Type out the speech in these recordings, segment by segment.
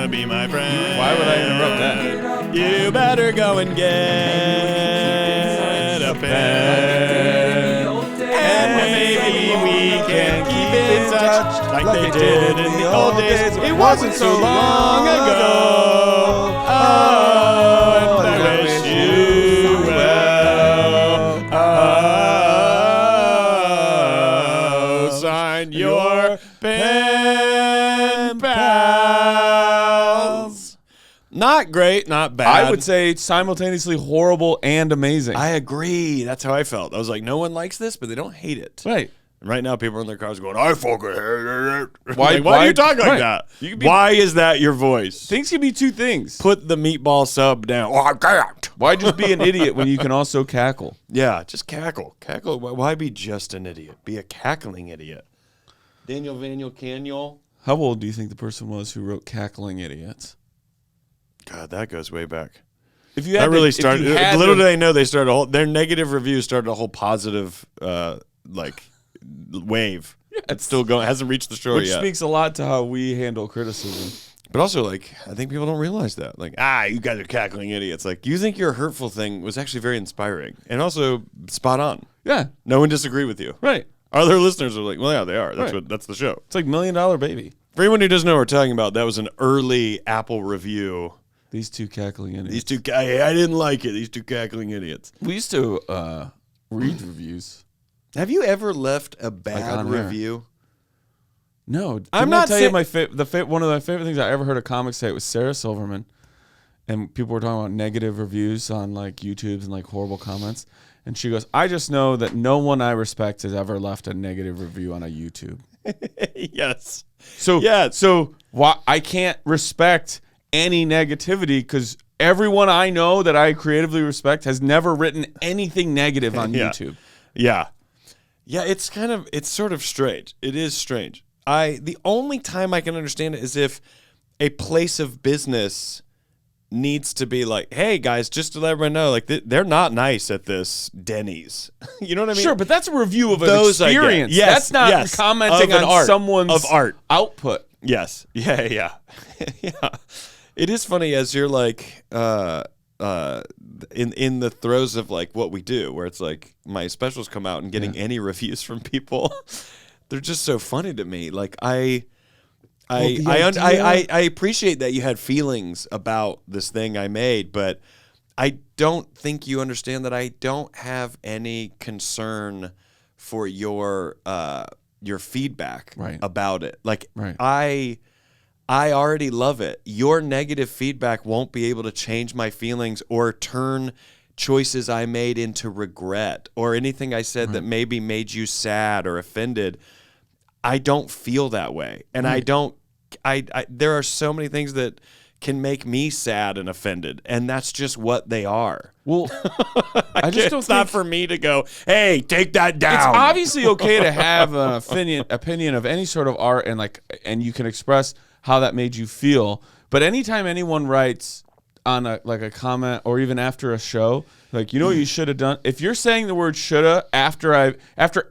wanna be my friend. Why would I interrupt that? You better go and get a pen. And maybe we can keep in touch like they did in the old days. It wasn't so long ago. Oh, and I wish you well. Oh, sign your pen pals. Not great, not bad. I would say simultaneously horrible and amazing. I agree. That's how I felt. I was like, no one likes this, but they don't hate it. Right. And right now, people are in their cars going, I fucking hate it. Why do you talk like right. that? You can be, Why is that your voice? things can be two things. Put the meatball sub down. Oh, I can't. Why just be an idiot when you can also cackle? Yeah, just cackle. Cackle. Why be just an idiot? Be a cackling idiot. Daniel Vaniel Caniel. How old do you think the person was who wrote Cackling Idiots? God, that goes way back. If you had That really if you started. had Little to- do they know, they started their negative reviews started a whole positive, wave. It's still going. Hasn't reached the shore which yet. speaks a lot to how we handle criticism. But also, I think people don't realize that. Like, you guys are cackling idiots. Like, you think your hurtful thing was actually very inspiring and also spot on. Yeah. No one disagreed with you. Right. Other listeners are like, well, yeah, they are. Right. That's the show. It's like $1 Million Baby. For anyone who doesn't know what we're talking about, that was an early Apple review. These two cackling idiots. These two, I didn't like it. These two cackling idiots. We used to read reviews. Have you ever left a Like bad on air. review? No, I'm didn't I not tell say- you one of my favorite things I ever heard a comic say. It was Sarah Silverman, and people were talking about negative reviews on like YouTube's and like horrible comments, and she goes, "I just know that no one I respect has ever left a negative review on a YouTube." Yes. So Yeah. so why I can't respect any negativity because everyone I know that I creatively respect has never written anything negative on Yeah. YouTube. Yeah. Yeah, it's sort of strange. It is strange. The only time I can understand it is if a place of business needs to be like, hey guys, just to let everyone know, like they're not nice at this Denny's. You know what I mean? Sure, but that's a review of an Those I get. experience. Yes, That's not yes. commenting Of an on art. someone's Of art. output. Yes. Yeah. Yeah. Yeah. It is funny as you're like in the throes of like what we do, where it's like my specials come out and getting any reviews from people, they're just so funny to me. Like I appreciate that you had feelings about this thing I made, but I don't think you understand that I don't have any concern for your feedback about it. Like I already love it. Your negative feedback won't be able to change my feelings or turn choices I made into regret or anything I said that maybe made you sad or offended. I don't feel that way. And there are so many things that can make me sad and offended, and that's just what they are. Well, I just don't it's not for me to go, hey, take that down. It's obviously okay to have an opinion of any sort of art and you can express how that made you feel. But anytime anyone writes on a comment or even after a show, like, you know what you should have done? If you're saying the word shoulda after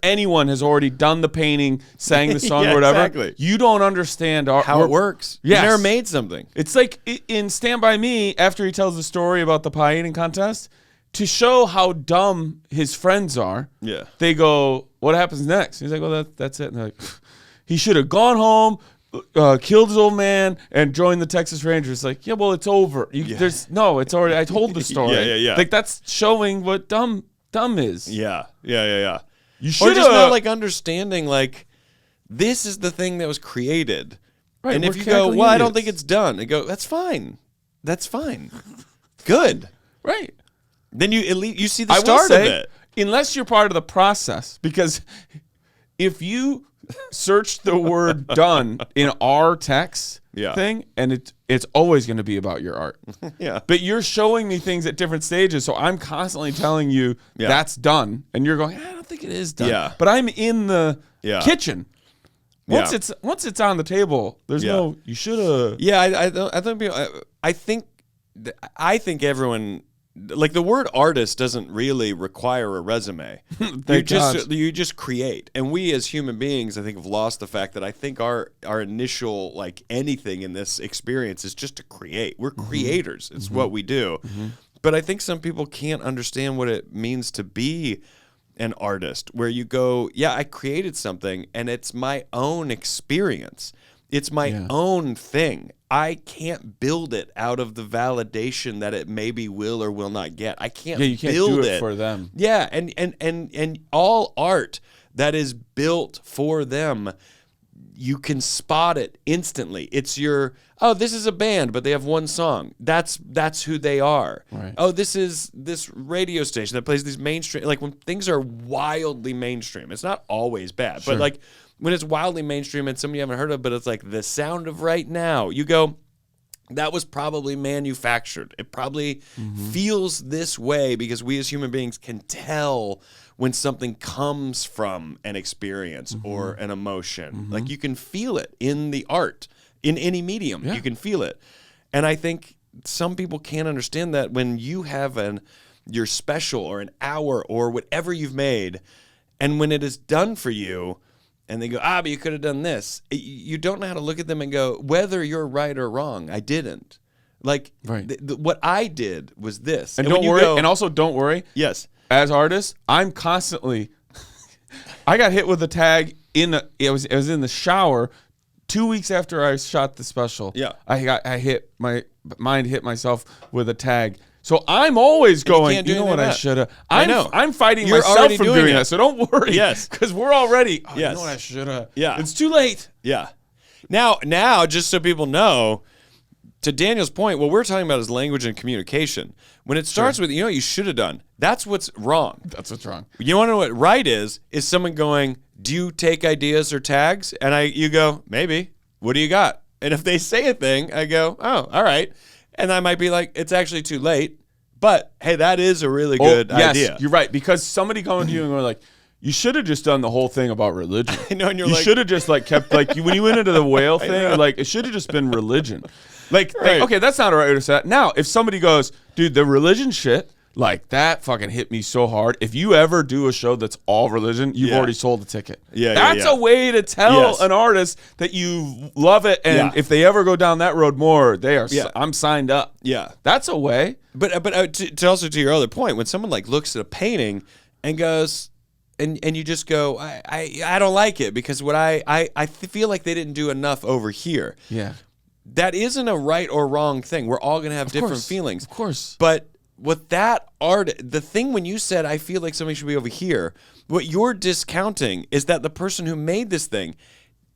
anyone has already done the painting, sang the song or whatever, exactly. You don't understand how it works. Yes. You never made something. It's like in Stand By Me, after he tells the story about the pie eating contest, to show how dumb his friends are, they go, what happens next? He's like, well, that's it. And they're like, he should have gone home, killed his old man, and joined the Texas Rangers. Like, yeah, well, it's over. It's already. I told the story. Yeah. Like, that's showing what dumb is. Yeah. You should or just not like understanding like this is the thing that was created. Right, and if we're you go, cackling well, I don't idiots. think it's done. I go, that's fine. Good. Right. Then you at least you see the I will start say, of it. Unless you're part of the process, because if you search the word done in our text thing, and it's always going to be about your art. Yeah. But you're showing me things at different stages, so I'm constantly telling you that's done, and you're going, I don't think it is done. Yeah. But I'm in the kitchen. Once Yeah. it's on the table, there's no you should have. Yeah, I think everyone like the word artist doesn't really require a resume. You just create. And we as human beings, I think, have lost the fact that I think our initial, like anything in this experience is just to create. We're creators. It's what we do. But I think some people can't understand what it means to be an artist, where you go, yeah, I created something and it's my own experience. It's my own thing. I can't build it out of the validation that it maybe will or will not get. I can't you can't build do it for them. Yeah, and all art that is built for them, you can spot it instantly. It's your, oh, this is a band, but they have one song. That's who they are. Right. Oh, this is this radio station that plays these mainstream. Like when things are wildly mainstream, it's not always bad, but like when it's wildly mainstream and somebody you haven't heard of, but it's like the sound of right now, you go, that was probably manufactured. It probably feels this way because we as human beings can tell when something comes from an experience or an emotion. Like you can feel it in the art, in any medium. You can feel it. And I think some people can't understand that when you have your special or an hour or whatever you've made, and when it is done for you, and they go, but you could have done this. You don't know how to look at them and go, whether you're right or wrong, I didn't. Like, what I did was this. And don't worry. And also don't worry. Yes. As artists, I'm constantly, I got hit with a tag it was in the shower 2 weeks after I shot the special. Yeah. I hit myself with a tag. So I'm always going, you know what I should have. I know. I'm fighting myself from doing that. So don't worry. Yes. Because we're already, you know what I should have. Yeah. It's too late. Yeah. Now, just so people know, to Daniel's point, what we're talking about is language and communication. When it starts with, you know what you should have done, that's what's wrong. That's what's wrong. You want to know what right is someone going, do you take ideas or tags? And you go, maybe. What do you got? And if they say a thing, I go, oh, all right. And I might be like, it's actually too late. But, hey, that is a really good idea. Yes, you're right. Because somebody coming to you and we're like, you should have just done the whole thing about religion. I know, and you should have just kept when you went into the whale thing, it should have just been religion. Okay, that's not a right way to say that. Now, if somebody goes, dude, the religion shit, that fucking hit me so hard. If you ever do a show that's all religion, you've already sold the ticket. That's a way to tell an artist that you love it, and if they ever go down that road more, I'm signed up. Yeah, that's a way. But to also to your other point, when someone looks at a painting and goes, and you just go, I don't like it because what I feel like they didn't do enough over here. Yeah, that isn't a right or wrong thing. We're all gonna have different feelings, of course, but. What that art, the thing when you said, I feel like something should be over here, what you're discounting is that the person who made this thing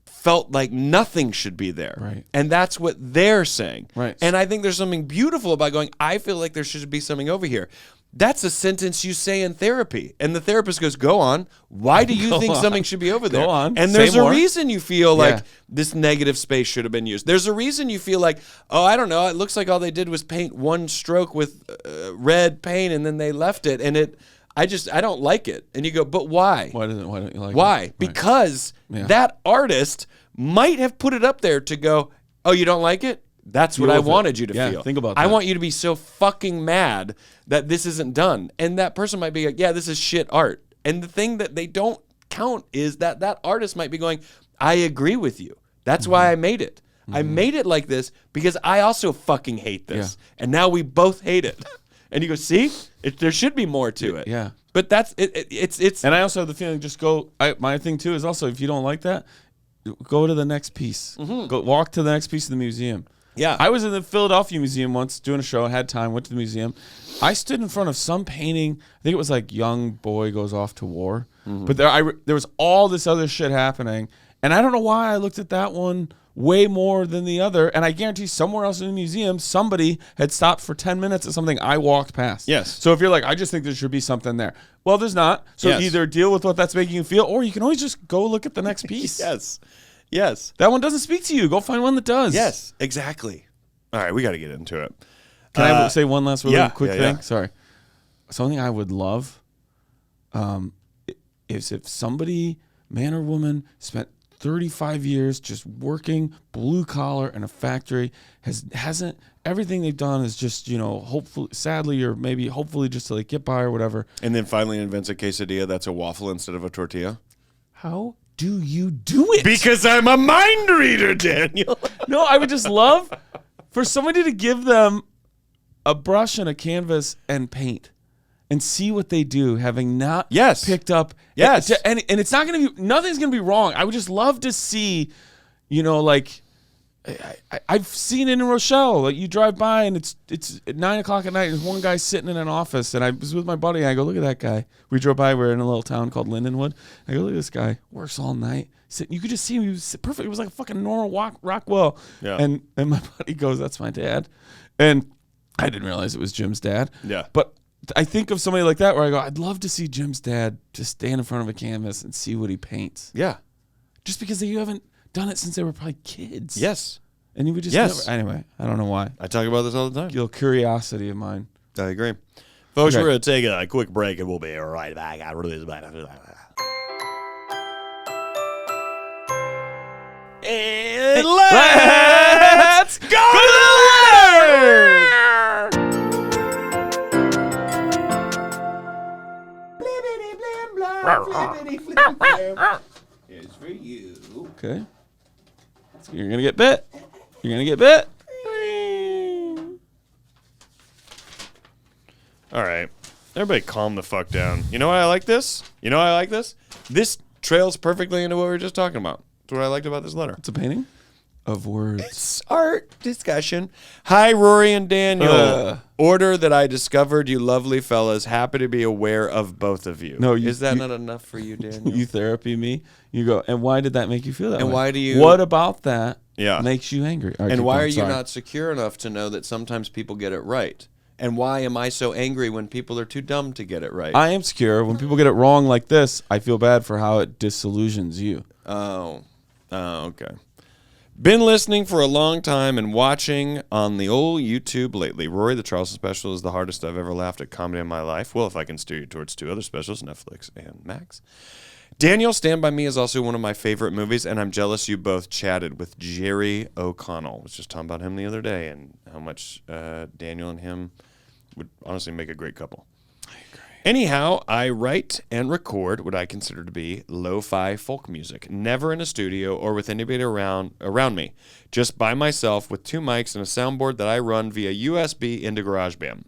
felt like nothing should be there. Right. And that's what they're saying. Right. And I think there's something beautiful about going, I feel like there should be something over here. That's a sentence you say in therapy. And the therapist goes, go on. Why do you think something should be over there? Go on. And there's a reason you feel like this negative space should have been used. There's a reason you feel like, oh, I don't know. It looks like all they did was paint one stroke with red paint and then they left it. And I don't like it. And you go, but why? Why don't you like it? Why? Because that artist might have put it up there to go, oh, you don't like it? That's what I wanted you to feel. Think about that. I want you to be so fucking mad that this isn't done. And that person might be like, yeah, this is shit art. And the thing that they don't count is that artist might be going, I agree with you. That's why I made it. I made it like this because I also fucking hate this. And now we both hate it. And you go, see? There should be more to it. Yeah. But that's it. It's. And I also have the feeling, just go. My thing too is also, if you don't like that, go to the next piece. Go walk to the next piece of the museum. Yeah. I was in the Philadelphia Museum once doing a show. I had time, went to the museum. I stood in front of some painting. I think it was young boy goes off to war. But there was all this other shit happening. And I don't know why I looked at that one way more than the other. And I guarantee somewhere else in the museum, somebody had stopped for 10 minutes at something I walked past. Yes. So if you're like, I just think there should be something there. Well, there's not. So either deal with what that's making you feel, or you can always just go look at the next piece. Yes. That one doesn't speak to you. Go find one that does. Yes, exactly. All right, we got to get into it. Can I say one last really quick thing? Yeah. Sorry. Something I would love is if somebody, man or woman, spent 35 years just working blue collar in a factory. Hasn't everything they've done is just, hopefully, sadly, or maybe hopefully just to like get by or whatever. And then finally invents a quesadilla that's a waffle instead of a tortilla. How do you do it? Because I'm a mind reader, Daniel. No, I would just love for somebody to give them a brush and a canvas and paint and see what they do, having not picked up. Yes. And it's not going to be, nothing's going to be wrong. I would just love to see, like, I've seen it in Rochelle. Like, you drive by and it's at 9 o'clock at night. There's one guy sitting in an office, and I was with my buddy. And I go, look at that guy. We drove by. We're in a little town called Lindenwood. I go, look at this guy. Works all night. You could just see him. He was perfect. It was like a fucking normal Rockwell. Yeah. And my buddy goes, that's my dad. And I didn't realize it was Jim's dad. Yeah. But I think of somebody like that where I go, I'd love to see Jim's dad just stand in front of a canvas and see what he paints. Yeah. Just because you haven't done it since they were probably kids. Yes. And you would just never, anyway, I don't know why. I talk about this all the time. A little curiosity of mine. I agree. Folks, we're going to take a quick break and we'll be right back. And let's go to the letter! It's for you. Okay. So you're going to get bit. You're going to get bit. All right. Everybody calm the fuck down. You know why I like this? This trails perfectly into what we were just talking about. That's what I liked about this letter. It's a painting of words. It's art discussion. Hi, Rory and Daniel. Order that I discovered, you lovely fellas. Happy to be aware of both of you. No, Is that not enough for you, Daniel? You therapy me. You go, and why did that make you feel that way? And why do you... What about that makes you angry? And why are you not secure enough to know that sometimes people get it right? And why am I so angry when people are too dumb to get it right? I am secure. When people get it wrong like this, I feel bad for how it disillusions you. Oh, okay. Been listening for a long time and watching on the old YouTube lately. Rory, the Charleston special is the hardest I've ever laughed at comedy in my life. Well, if I can steer you towards two other specials, Netflix and Max. Daniel, Stand By Me is also one of my favorite movies, and I'm jealous you both chatted with Jerry O'Connell. I was just talking about him the other day and how much Daniel and him would honestly make a great couple. I agree. Anyhow, I write and record what I consider to be lo-fi folk music, never in a studio or with anybody around me, just by myself with 2 mics and a soundboard that I run via USB into GarageBand.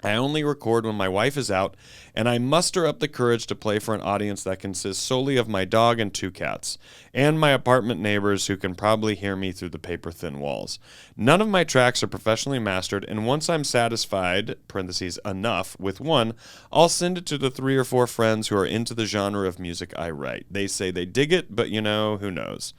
I only record when my wife is out, and I muster up the courage to play for an audience that consists solely of my dog and 2 cats, and my apartment neighbors who can probably hear me through the paper-thin walls. None of my tracks are professionally mastered, and once I'm satisfied, parentheses, enough, with one, I'll send it to the 3 or 4 friends who are into the genre of music I write. They say they dig it, but who knows.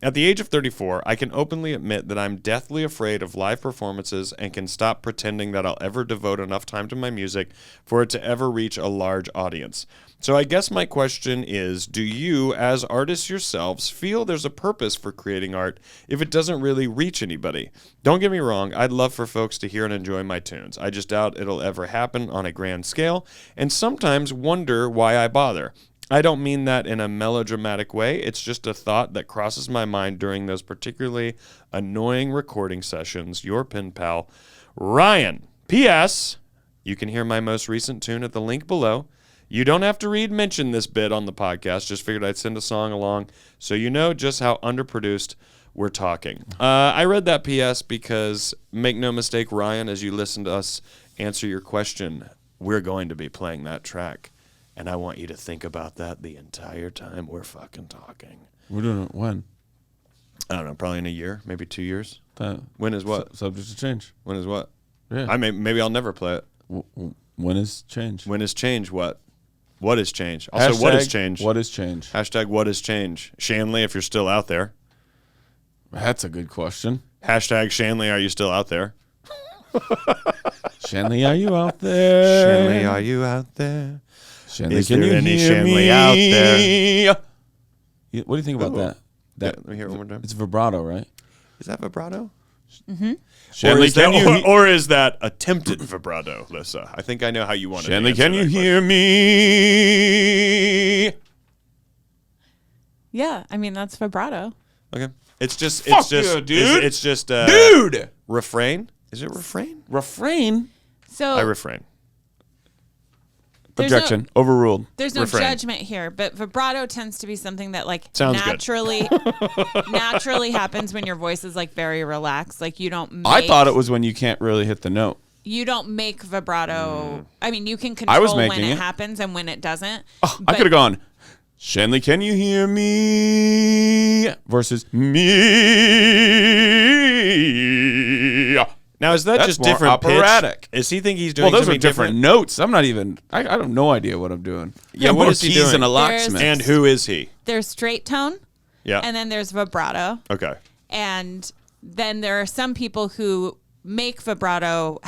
At the age of 34, I can openly admit that I'm deathly afraid of live performances and can stop pretending that I'll ever devote enough time to my music for it to ever reach a large audience. So I guess my question is, do you, as artists yourselves, feel there's a purpose for creating art if it doesn't really reach anybody? Don't get me wrong, I'd love for folks to hear and enjoy my tunes. I just doubt it'll ever happen on a grand scale, and sometimes wonder why I bother. I don't mean that in a melodramatic way. It's just a thought that crosses my mind during those particularly annoying recording sessions. Your pen pal, Ryan. P.S. You can hear my most recent tune at the link below. You don't have to mention this bit on the podcast. Just figured I'd send a song along so you know just how underproduced we're talking. I read that P.S. because, make no mistake, Ryan, as you listen to us answer your question, we're going to be playing that track. And I want you to think about that the entire time we're fucking talking. We're doing it when? I don't know, probably in a year, maybe 2 years. When is what? Subject to change. When is what? Yeah. Maybe I'll never play it. When is change? When is change what? What is change? Also, hashtag, what is change? What is change? Hashtag what is change? Shanley, if you're still out there. That's a good question. Hashtag Shanley, are you still out there? Shanley, are you out there? Shanley, are you out there? Shanley, is there any Shanley out there? What do you think about that? Let me hear it one more time. It's vibrato, right? Is that vibrato? Mm-hmm. Shanley, or is that attempted vibrato, Lissa? I think I know how you want to Shanley, can you hear me? Yeah, I mean that's vibrato. Okay. It's just dude. It's just Dude. refrain. Is it refrain? Refrain. So I refrain. Objection. Overruled. There's no Refrain. judgment here, but vibrato tends to be something that like Sounds naturally happens when your voice is like very relaxed. Like you don't. I thought it was when you can't really hit the note. You don't make vibrato. I mean, you can I was control when making it it. happens and when it doesn't. I but- could have gone, Shanley, can you hear me? Versus me. Now is that That's just more different operatic. pitch? Is he think he's doing Well, those are something different notes. I'm not even. I have no idea what I'm doing. Yeah, what more is he keys doing? than a There's- locksmith. And who is he? There's straight tone, Yeah. and then there's vibrato, Okay. and then there are some people who make vibrato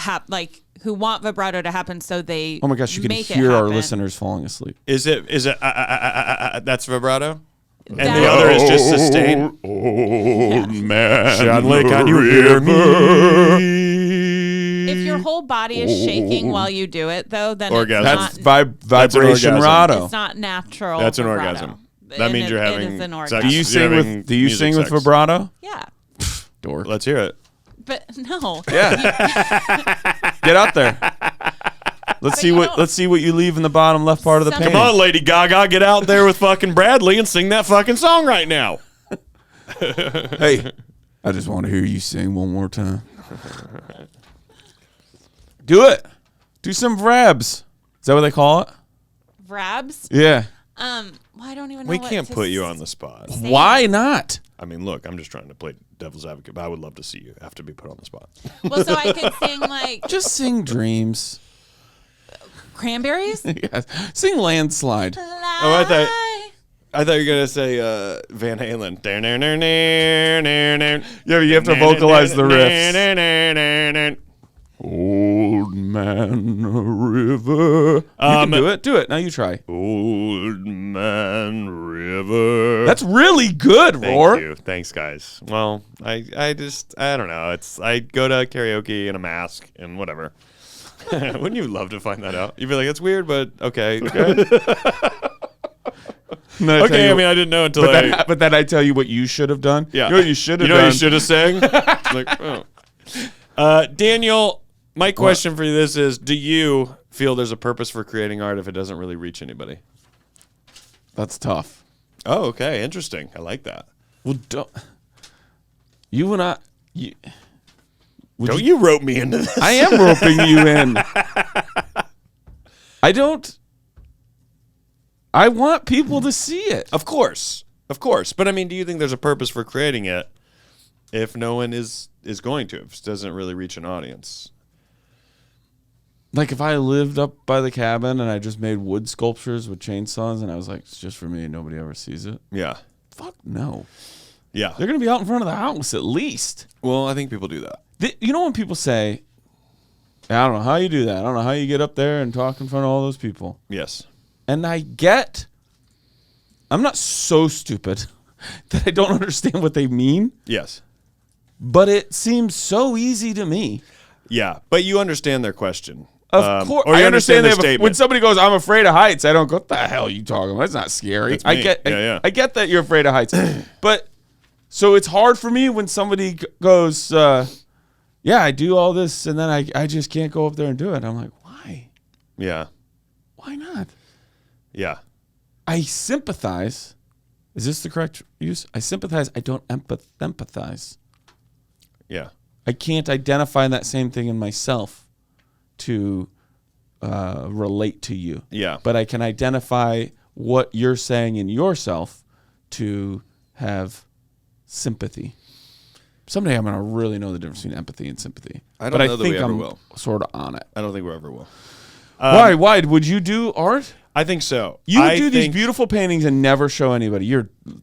who want vibrato to happen, so they Oh my gosh, you can make it hear our happen. listeners falling asleep. Is it that's vibrato? And That- the other is just sustain. Old man. Shanley, can you hear me? If your whole body is shaking while you do it, though, then Orgasm. it's That's not, vibration orgasm. rado. it's not natural. That's an vibrato. orgasm. That means you're having It is an sex. orgasm. Do you You're sing having with? Do you music sing with sex. vibrato? Yeah, Dork. Let's hear it. but no. Yeah. Get out there. Let's see you what. don't- Let's see what you leave in the bottom left part of the Some- painting. Come on, Lady Gaga, get out there with fucking Bradley and sing that fucking song right now. Hey, I just want to hear you sing one more time. Do it. Do some vrabs. Is that what they call it? Vrabs. Yeah. Well, I don't even know. We what can't to put you on the spot. say. Why not? I mean, look, I'm just trying to play devil's advocate, but I would love to see you have to be put on the spot. Well, so I could sing like Just sing dreams. Cranberries. Yes. Sing landslide. Oh, I thought you were gonna say Van Halen. Yeah, but you have to vocalize the riffs. Old man river. You can do it. Do it. Now you try. Old Man River. That's really good, Thank Roar. you. Thanks, guys. Well, I don't know. I go to karaoke in a mask and whatever. Wouldn't you love to find that out? You'd be like, it's weird, but okay. Okay, I mean, I didn't know until but then I tell you what you should have done. Yeah. You know what you should have You know done? what you should have sang? Like, oh. Daniel, my question for you this is, do you feel there's a purpose for creating art if it doesn't really reach anybody? That's tough. Oh, okay. Interesting. I like that. Well, you and I... You rope me into this. I am roping you in. I want people to see it. Of course. But I mean, do you think there's a purpose for creating it if no one is going to? If it doesn't really reach an audience? Like if I lived up by the cabin and I just made wood sculptures with chainsaws and I was like, it's just for me and nobody ever sees it. Yeah. Fuck no. Yeah. They're going to be out in front of the house at least. Well, I think people do that. You know when people say, I don't know how you do that. I don't know how you get up there and talk in front of all those people. Yes. And I'm not so stupid that I don't understand what they mean, Yes. but it seems so easy to me. Yeah. But you understand their question. Of course, Or you I understand their that statement. when somebody goes, "I'm afraid of heights," I don't go, "What the hell are you talking about? That's not scary." That's I me. get, Yeah. I get that you're afraid of heights, but so it's hard for me when somebody goes, "Yeah, I do all this," and then I just can't go up there and do it. I'm like, why? Yeah. Why not? Yeah. I sympathize. Is this the correct use? I sympathize. I don't empathize. Yeah. I can't identify that same thing in myself to relate to you. Yeah. But I can identify what you're saying in yourself to have sympathy. Someday I'm going to really know the difference between empathy and sympathy. I don't know that we ever I'm will. sort of on it. I don't think we ever will. Why? Would you do art? I think so. You would I do these think- beautiful paintings and never show anybody.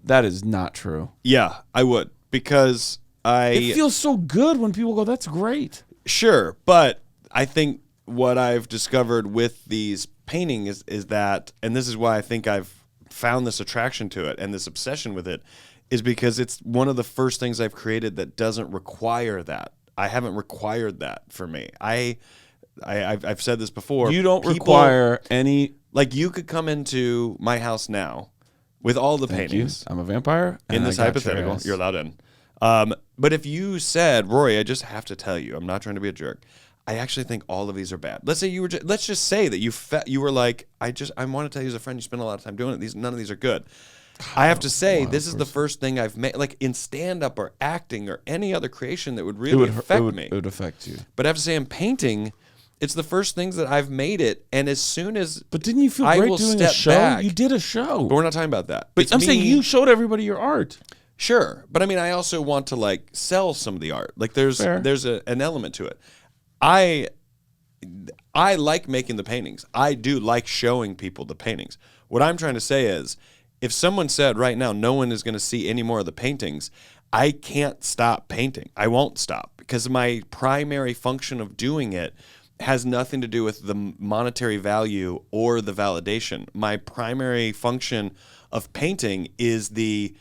That is not true. Yeah, I would. Because It feels so good when people go, "That's great." Sure, but I think what I've discovered with these paintings is that, and this is why I think I've found this attraction to it and this obsession with it, is because it's one of the first things I've created that doesn't require that. I haven't required that for me. I've said this before. You don't People- require any. Like, you could come into my house now, with all the Thank paintings. I'm a vampire. In this hypothetical, you're allowed in. But if you said, Rory, I just have to tell you, I'm not trying to be a jerk. I actually think all of these are bad. Let's say you were. Let's just say that you were like, I want to tell you as a friend, you spend a lot of time doing it. None of these are good. I have to say, this is the first thing I've made, like in stand-up or acting or any other creation that would really affect me. It would affect you. But I have to say, in painting, it's the first things that I've made it, and as soon as But didn't you feel great doing a show? Back, you did a show. But we're not talking about that. But I'm saying you showed everybody your art. Sure, but I mean, I also want to like sell some of the art. Like there's an element to it. I like making the paintings. I do like showing people the paintings. What I'm trying to say is, if someone said right now no one is going to see any more of the paintings, I can't stop painting. I won't stop because my primary function of doing it has nothing to do with the monetary value or the validation. My primary function of painting is the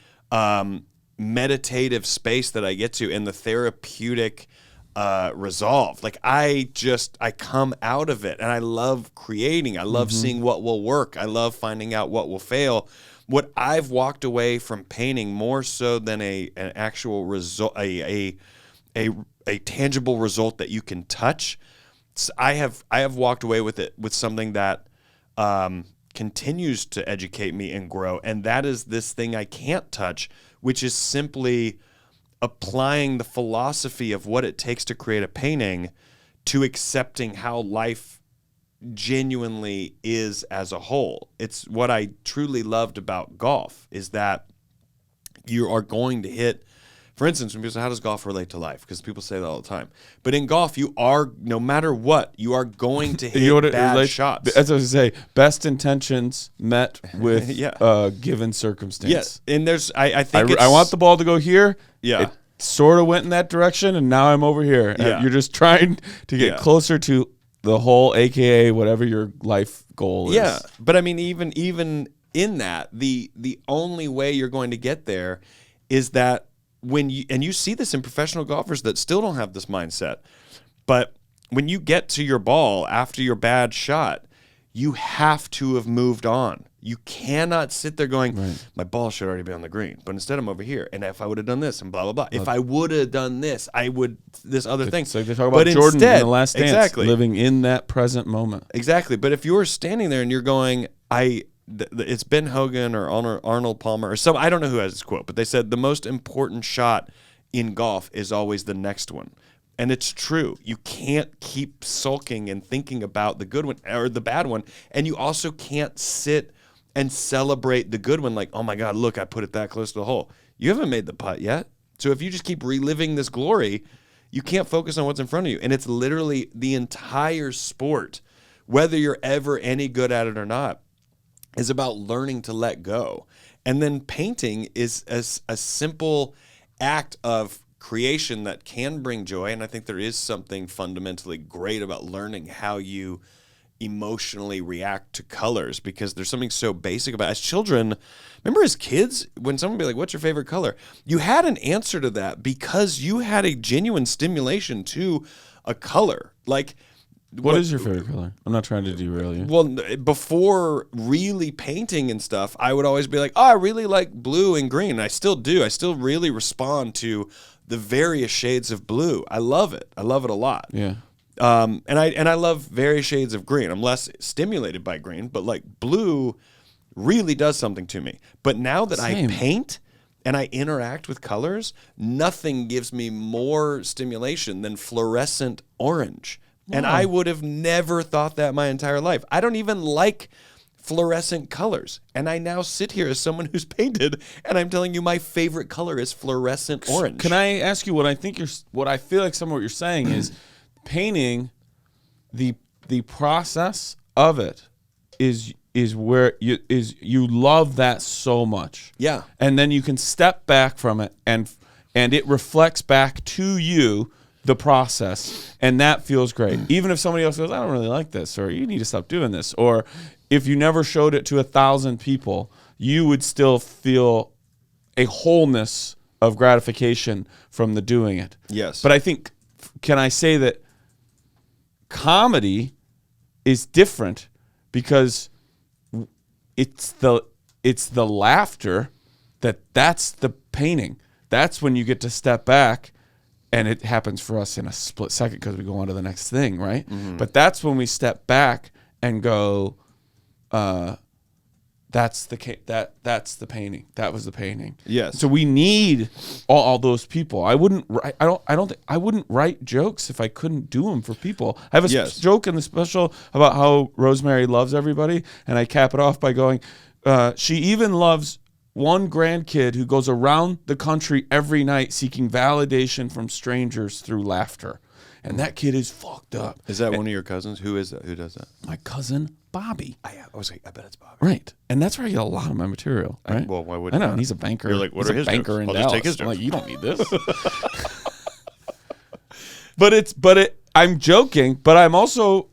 meditative space that I get to and the therapeutic resolve. Like I come out of it and I love creating. I love seeing what will work. I love finding out what will fail. What I've walked away from painting more so than an actual result, a tangible result that you can touch. I have walked away with it with something that continues to educate me and grow, and that is this thing I can't touch, which is simply applying the philosophy of what it takes to create a painting to accepting how life genuinely is as a whole. It's what I truly loved about golf is that you are going to hit, for instance, when people say, how does golf relate to life? Because people say that all the time. But in golf, you are, no matter what, you are going to hit bad shots. As I was going to say, best intentions met with given circumstance. Yes, and there's, I think I want the ball to go here. Yeah. It sort of went in that direction, and now I'm over here. Yeah. You're just trying to get closer to the whole, AKA whatever your life goal is. Yeah, but I mean, even in that, the only way you're going to get there is that when you see this in professional golfers that still don't have this mindset, but when you get to your ball after your bad shot, you have to have moved on. You cannot sit there going, my ball should already be on the green, but instead I'm over here. And if I would have done this and blah, blah, blah. If I would have done this, I would, this other thing. So they talk about Jordan in The Last Dance, living in that present moment. Exactly. But if you're standing there and you're going, it's Ben Hogan or Arnold Palmer or some, I don't know who has this quote, but they said the most important shot in golf is always the next one. And it's true. You can't keep sulking and thinking about the good one or the bad one. And you also can't sit and celebrate the good one like, oh my God, look, I put it that close to the hole. You haven't made the putt yet. So if you just keep reliving this glory, you can't focus on what's in front of you. And it's literally the entire sport, whether you're ever any good at it or not, is about learning to let go. And then painting is a simple act of creation that can bring joy. And I think there is something fundamentally great about learning how you emotionally react to colors, because there's something so basic about it. As children, remember as kids, when someone would be like, what's your favorite color? You had an answer to that because you had a genuine stimulation to a color. Like, what is your favorite color? I'm not trying to derail you. Well, before really painting and stuff, I would always be like, oh, I really like blue and green. And I still do. I still really respond to the various shades of blue. I love it. I love it a lot. Yeah. And I love various shades of green. I'm less stimulated by green, but like blue really does something to me. But now that I paint and I interact with colors, nothing gives me more stimulation than fluorescent orange. Wow. And I would have never thought that my entire life. I don't even like fluorescent colors. And I now sit here as someone who's painted, and I'm telling you my favorite color is fluorescent orange. Can I ask you what I feel like some of what you're saying is painting, the process of it is where you love that so much. Yeah. And then you can step back from it and it reflects back to you the process, and that feels great. Even if somebody else goes, I don't really like this, or you need to stop doing this, or if you never showed it to 1,000 people, you would still feel a wholeness of gratification from the doing it. Yes. But I think, can I say that comedy is different because it's it's the laughter that's the painting. That's when you get to step back, and it happens for us in a split second because we go on to the next thing, right? Mm-hmm. But that's when we step back and go, that's the painting. That was the painting. Yes. So we need all those people. I wouldn't write jokes if I couldn't do them for people. I have a joke in the special about how Rosemary loves everybody, and I cap it off by going, she even loves one grandkid who goes around the country every night seeking validation from strangers through laughter. And that kid is fucked up. Is that one of your cousins? Who is that? Who does that? My cousin, Bobby. I was like, I bet it's Bobby. Right. And that's where I get a lot of my material, right? Well, why wouldn't I know, and he's a banker. You're like, what he's are his banker jokes? in I'll Dallas. just take his jokes. I'm like, you don't need this. but I'm joking, but I'm also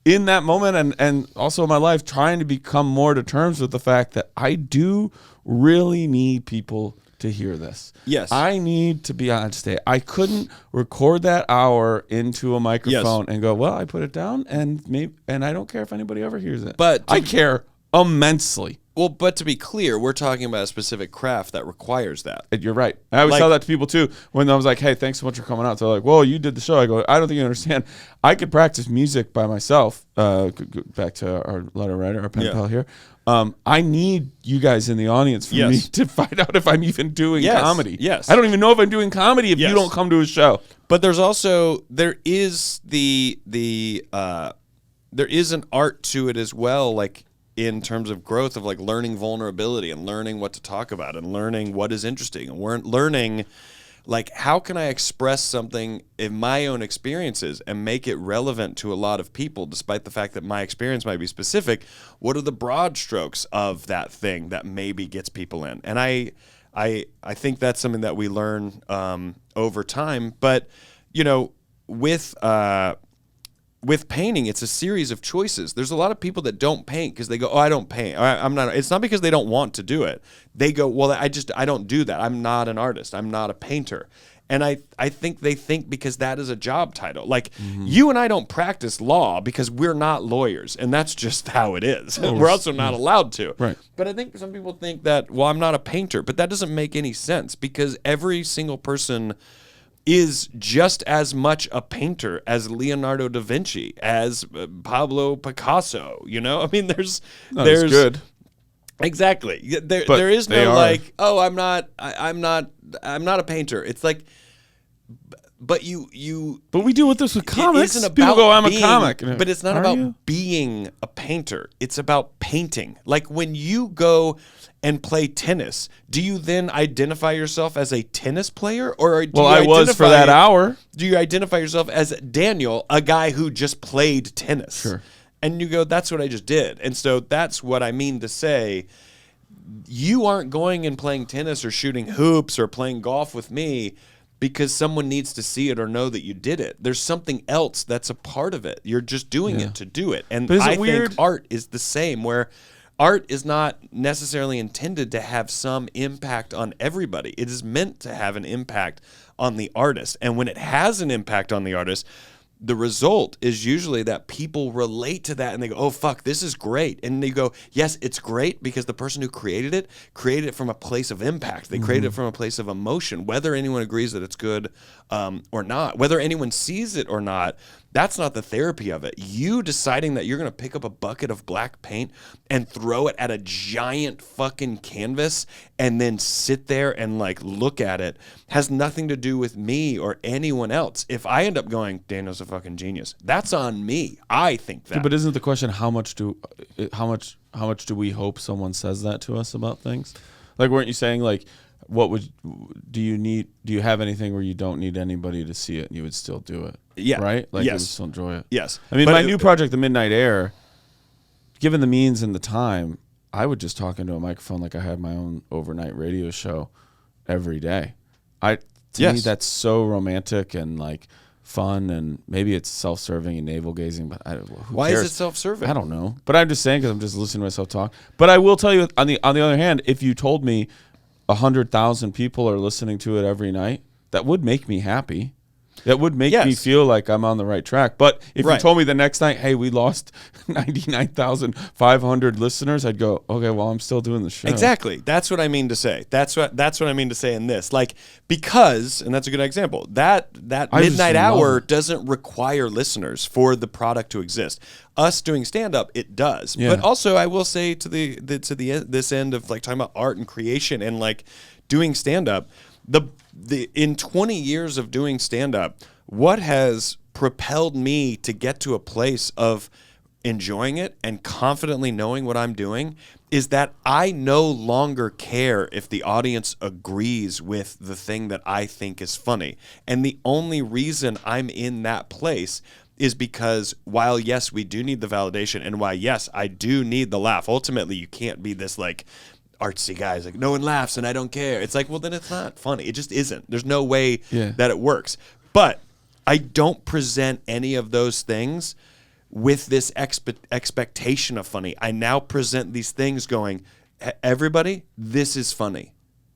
in that moment and also in my life trying to become more to terms with the fact that I do really need people to hear this. Yes. I need to be on stage. I couldn't record that hour into a microphone and go, well, I put it down and I don't care if anybody ever hears it. But I care immensely. Well, but to be clear, we're talking about a specific craft that requires that. You're right. I always tell that to people too when I was like, hey, thanks so much for coming out. So they're like, whoa, you did the show. I go, I don't think you understand. I could practice music by myself. Back to our letter writer, our pen pal here. I need you guys in the audience for me to find out if I'm even doing comedy. Yes. I don't even know if I'm doing comedy if you don't come to a show. But there is there is an art to it as well, like in terms of growth of like learning vulnerability and learning what to talk about and learning what is interesting and we're learning like how can I express something in my own experiences and make it relevant to a lot of people despite the fact that my experience might be specific. What are the broad strokes of that thing that maybe gets people in? And I think that's something that we learn over time. But you know, with painting, it's a series of choices. There's a lot of people that don't paint because they go, oh, I don't paint. I'm not. It's not because they don't want to do it. They go, well, I don't do that. I'm not an artist. I'm not a painter. And I think they think because that is a job title. Like you and I don't practice law because we're not lawyers. And that's just how it is. We're also not allowed to. Right. But I think some people think that, well, I'm not a painter. But that doesn't make any sense because every single person is just as much a painter as Leonardo da Vinci, as Pablo Picasso. You know, I mean, there's good. Exactly. There is no like, oh, I'm not a painter. It's like, but we do with this with comics. It isn't People about go, I'm being, a comic. But it's not about being a painter. It's about painting. Like when you go and play tennis, do you then identify yourself as a tennis player, or do I was for that hour. Do you identify yourself as Daniel, a guy who just played tennis? Sure. And you go, that's what I just did. And so that's what I mean to say. You aren't going and playing tennis or shooting hoops or playing golf with me because someone needs to see it or know that you did it. There's something else that's a part of it. You're just doing it to do it. And I think art is the same, where art is not necessarily intended to have some impact on everybody. It is meant to have an impact on the artist. And when it has an impact on the artist, the result is usually that people relate to that and they go, oh, fuck, this is great. And they go, yes, it's great because the person who created it from a place of impact. They created it from a place of emotion. Whether anyone agrees that it's good or not, whether anyone sees it or not, that's not the therapy of it. You deciding that you're going to pick up a bucket of black paint and throw it at a giant fucking canvas and then sit there and like look at it has nothing to do with me or anyone else. If I end up going, Daniel's a fucking genius, that's on me. I think that. Yeah, but isn't the question how much do we hope someone says that to us about things? Like, weren't you saying like, do you have anything where you don't need anybody to see it and you would still do it? Yeah. Right? Like yes. you would still enjoy it. Yes. I mean, my new project, The Midnight Air, given the means and the time, I would just talk into a microphone like I had my own overnight radio show every day. To me, that's so romantic and like fun, and maybe it's self-serving and navel-gazing, but why cares? Is it self-serving? I don't know. But I'm just saying because I'm just listening to myself talk. But I will tell you, on the other hand, if you told me 100,000 people are listening to it every night, that would make me happy. That would make me feel like I'm on the right track. But if you told me the next night, hey, we lost 99,500 listeners, I'd go, okay, well, I'm still doing the show. Exactly. That's what I mean to say. That's what I mean to say in this. Like, because, and that's a good example, that midnight hour doesn't require listeners for the product to exist. Us doing stand-up, it does. Yeah. But also, I will say to this end of like talking about art and creation and like doing stand-up, in 20 years of doing stand-up, what has propelled me to get to a place of enjoying it and confidently knowing what I'm doing is that I no longer care if the audience agrees with the thing that I think is funny. And the only reason I'm in that place is because while, yes, we do need the validation, and while, yes, I do need the laugh, ultimately you can't be this like artsy guys like no one laughs and I don't care. It's like, well, then it's not funny. It just isn't. There's no way that it works. But I don't present any of those things with this expectation of funny. I now present these things going, everybody, this is funny.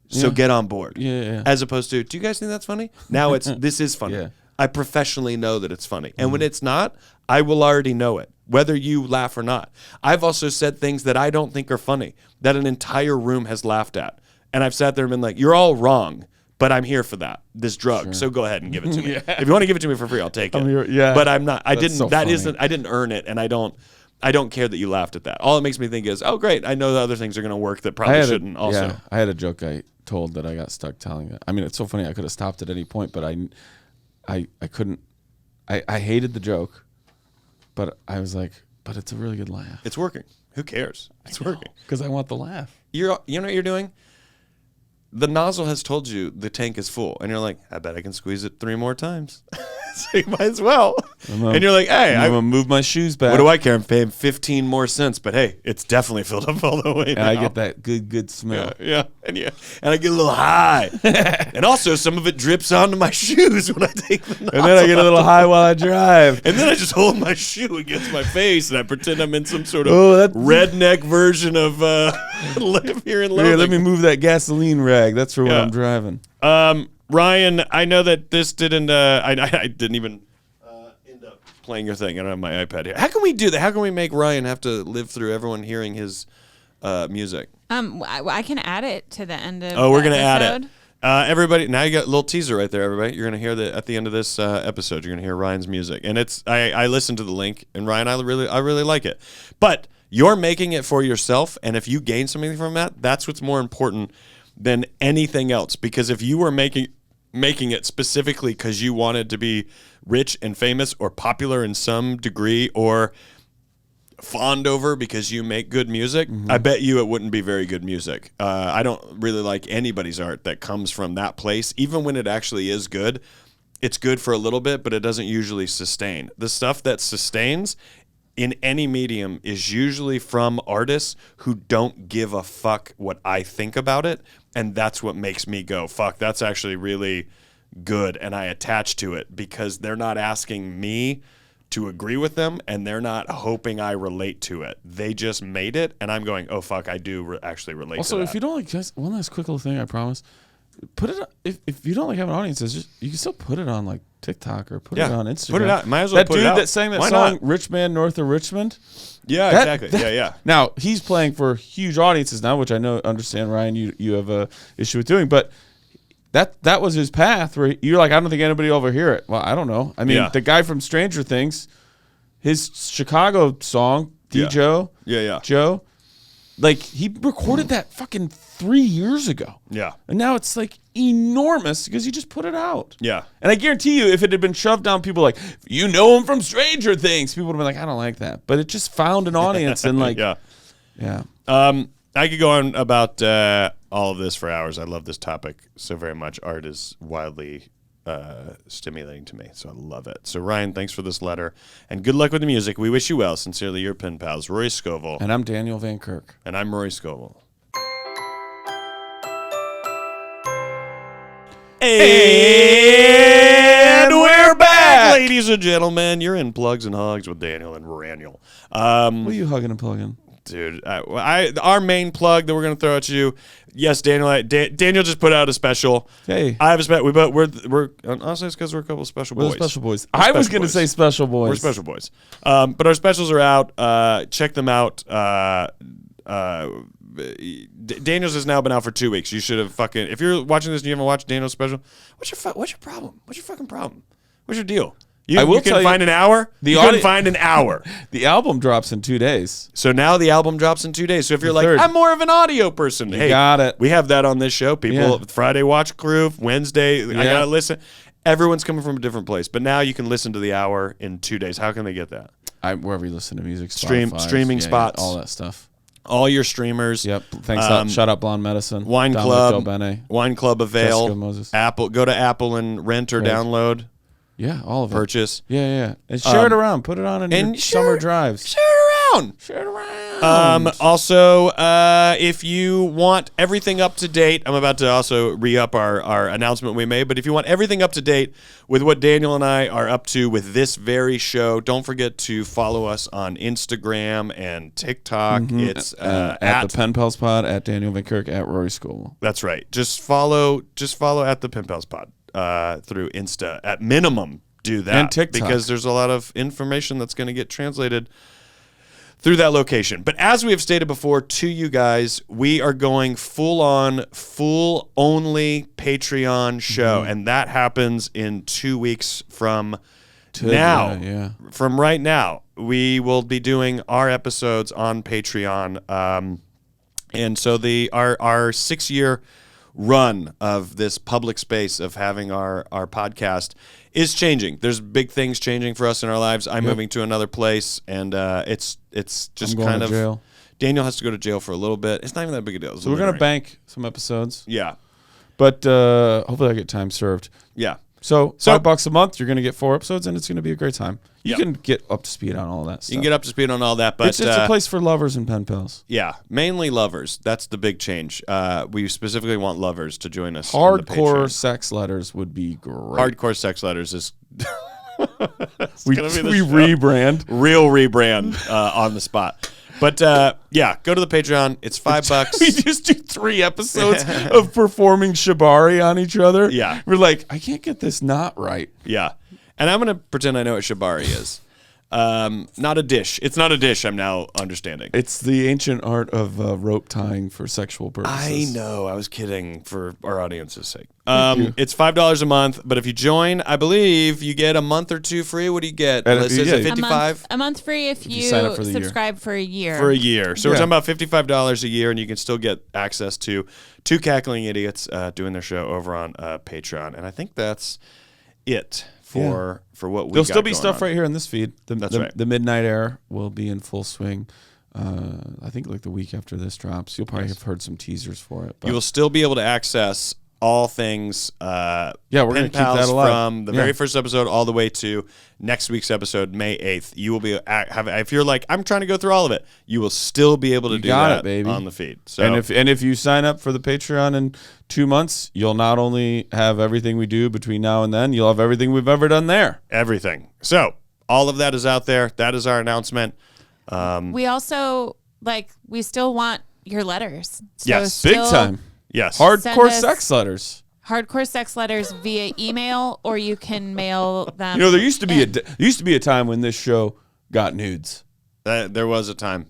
So get on board. As opposed to, do you guys think that's funny? Now it's, this is funny. I professionally know that it's funny. And when it's not, I will already know it, whether you laugh or not. I've also said things that I don't think are funny, that an entire room has laughed at. And I've sat there and been like, you're all wrong, but I'm here for this drug. Sure. So go ahead and give it to me. If you want to give it to me for free, I'll take it. But I'm not. I didn't earn it, and I don't care that you laughed at that. All it makes me think is, oh, great, I know the other things are going to work that probably shouldn't also. Yeah, I had a joke I told that I got stuck telling it. I mean, it's so funny. I could have stopped at any point, but I couldn't. I hated the joke, but I was like, but it's a really good laugh. It's working. Who cares? It's working. Because I want the laugh. You know what you're doing? The nozzle has told you the tank is full, and you're like, I bet I can squeeze it 3 more times. So you might as well. And you're like, hey, I'm going to move my shoes back. What do I care? I'm paying 15 more cents, but hey, it's definitely filled up all the way now. And I get that good smell. Yeah. And I get a little high. And also, some of it drips onto my shoes when I take the nozzle. And then I get a little high while I drive. And then I just hold my shoe against my face, and I pretend I'm in some sort of redneck version of Live Here and Loathing. Here, let me move that gasoline rag. That's for when I'm driving. Ryan, I know that this didn't. I didn't even end up playing your thing. I don't have my iPad here. How can we do that? How can we make Ryan have to live through everyone hearing his music? I can add it to the end of. Oh, we're gonna add it. Everybody, now you got a little teaser right there. Everybody, you're gonna hear that at the end of this episode. You're gonna hear Ryan's music, and it's. I listened to the link, and Ryan, I really like it. But you're making it for yourself, and if you gain something from that, that's what's more important than anything else. Because if you were making it specifically because you wanted to be rich and famous or popular in some degree or fawned over because you make good music, I bet you it wouldn't be very good music. I don't really like anybody's art that comes from that place. Even when it actually is good, it's good for a little bit, but it doesn't usually sustain. The stuff that sustains in any medium is usually from artists who don't give a fuck what I think about it. And that's what makes me go, fuck, that's actually really good. And I attach to it because they're not asking me to agree with them, and they're not hoping I relate to it. They just made it, and I'm going, oh, fuck, I do actually relate to that. Also, if you don't like, just one last quick little thing, I promise. Put it if you don't like having audiences, you can still put it on like TikTok or put it on Instagram. Put it out. Might as well put it out. That dude that sang that song, Rich Man North of Richmond. Yeah, exactly. Yeah. Now, he's playing for huge audiences now, which I understand, Ryan, you have a issue with doing, but that was his path where you're like, I don't think anybody will ever hear it. Well, I don't know. I mean, the guy from Stranger Things, his Chicago song, Joe. Yeah. Joe. Like, he recorded that fucking 3 years ago. Yeah. And now it's, like, enormous because he just put it out. Yeah. And I guarantee you, if it had been shoved down people like, you know him from Stranger Things, people would have been like, I don't like that. But it just found an audience and, like, yeah. I could go on about all of this for hours. I love this topic so very much. Art is wildly stimulating to me, so I love it. So, Ryan, thanks for this letter, and good luck with the music. We wish you well. Sincerely, your pen pals, Rory Scovel. And I'm Daniel Van Kirk. And I'm Rory Scovel. And we're back, ladies and gentlemen. You're in Plugs and Hogs with Daniel and Raniel. What are you hugging and plugging? dude. Our main plug that we're gonna throw at you. Yes, Daniel. Daniel just put out a special. Hey, I have a special. We're honestly it's because we're a couple of special boys. We're special boys. I was gonna say special boys. We're special boys. But our specials are out. Check them out. Daniel's has now been out for 2 weeks. You should have fucking. If you're watching this and you haven't watched Daniel's special, what's your problem? What's your fucking problem? What's your deal? You can find an hour. You couldn't find an hour. The album drops in 2 days. So now the album drops in 2 days. So if you're like, I'm more of an audio person, hey, got it. We have that on this show. People, Friday watch crew, Wednesday, I gotta listen. Everyone's coming from a different place, but now you can listen to the hour in 2 days. How can they get that? Wherever you listen to music, streaming spots, all that stuff. All your streamers. Yep. Thanks. Shout out Blonde Medicine. Wine Club. Wine Club Avail. Apple. Go to Apple and rent or download. Yeah, all of it. Purchase. Yeah. And share it around. Put it on in your summer drives. Share it around. Also, if you want everything up to date, I'm about to also re-up our announcement we made, but if you want everything up to date with what Daniel and I are up to with this very show, don't forget to follow us on Instagram and TikTok. It's at the Pen Pals Pod, at Daniel Van Kirk, at Rory Scovel. That's right. Just follow at the Pen Pals Pod through Insta. At minimum, do that. And TikTok. Because there's a lot of information that's going to get translated through that location. But as we have stated before to you guys, we are going full-only Patreon show, and that happens in 2 weeks from now. From right now, we will be doing our episodes on Patreon. And so our 6-year run of this public space of having our podcast is changing. There's big things changing for us in our lives. I'm moving to another place, and it's just kind of jail. Daniel has to go to jail for a little bit. It's not even that big a deal. So we're gonna bank some episodes. Yeah, but hopefully I get time served. Yeah. So $5 a month, you're gonna get 4 episodes, and it's gonna be a great time. You can get up to speed on all that stuff. You can get up to speed on all that, but it's a place for lovers and pen pals. Yeah, mainly lovers. That's the big change. We specifically want lovers to join us. Hardcore sex letters would be great. Hardcore sex letters is. we rebrand, real rebrand on the spot. But go to the Patreon. It's $5. We just do 3 episodes of performing shibari on each other. Yeah, we're like, I can't get this knot right. Yeah. And I'm going to pretend I know what shibari is. Not a dish. It's not a dish, I'm now understanding. It's the ancient art of rope tying for sexual purposes. I know. I was kidding for our audience's sake. It's $5 a month, but if you join, I believe you get a month or 2 free. What do you get? It says $55. A month free if you subscribe for a year. For a year. So we're talking about $55 a year, and you can still get access to 2 cackling idiots doing their show over on Patreon. And I think that's it. For what we There'll still be going stuff on. right here in this feed. That's right. The Midnight Air will be in full swing. I think like the week after this drops. You'll probably have heard some teasers for it. But you will still be able to access all things we're going to keep that alive. From the very first episode all the way to next week's episode, May 8th. You will be if you're like, I'm trying to go through all of it, you will still be able to do that on the feed. So and if you sign up for the Patreon in 2 months, you'll not only have everything we do between now and then, you'll have everything we've ever done there. Everything. So all of that is out there. That is our announcement. We also we still want your letters. So yes, big time. Yes. Hardcore sex letters. Hardcore sex letters via email, or you can mail them. There used to be a time when this show got nudes. There was a time.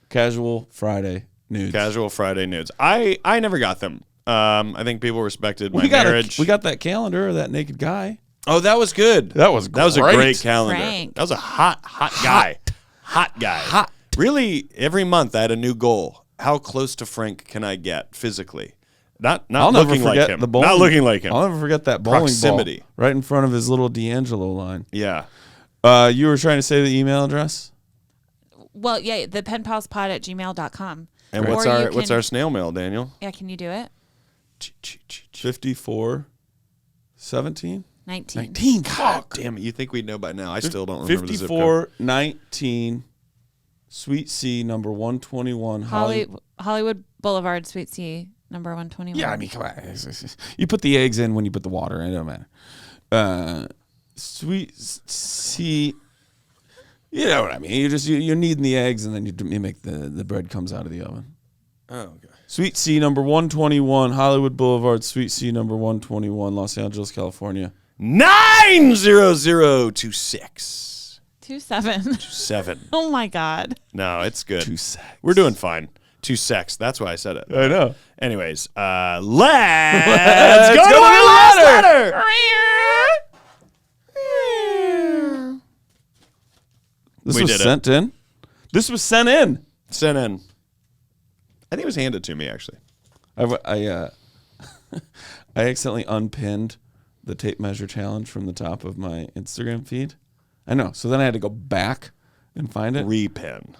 Casual Friday nudes. Casual Friday nudes. I never got them. I think people respected my marriage. We got that calendar of that naked guy. Oh, that was good. That was a great calendar. Frank. That was a hot guy. Hot guy. Hot. Really, every month I had a new goal. How close to Frank can I get physically? Not I'll looking never forget like him. The bowling, not looking like him. I'll never forget that bowling proximity ball right in front of his little D'Angelo line. Yeah. You were trying to say the email address? Well, yeah, the penpalspod@gmail.com. And what's our snail mail, Daniel? Yeah, can you do it? 54 17 19. God damn it! You think we'd know by now? I still don't remember the zip code. 5419 Suite C, number 121, Hollywood Boulevard, Suite C, number 121. Yeah, I mean, come on. You put the eggs in when you put the water in. It don't matter. Suite C. You know what I mean? You're kneading the eggs, and then you make the bread comes out of the oven. Oh, okay. Suite C number 121, Hollywood Boulevard, Suite C number 121, Los Angeles, California. 90026. 27. Oh my God. No, it's good. 2 sex. We're doing fine. 2 sex. That's why I said it. I know. Anyways, let's go to our last letter. This was sent in. This was sent in. Sent in. I think it was handed to me, actually. I accidentally unpinned the tape measure challenge from the top of my Instagram feed. I know. So then I had to go back and find it. Repin.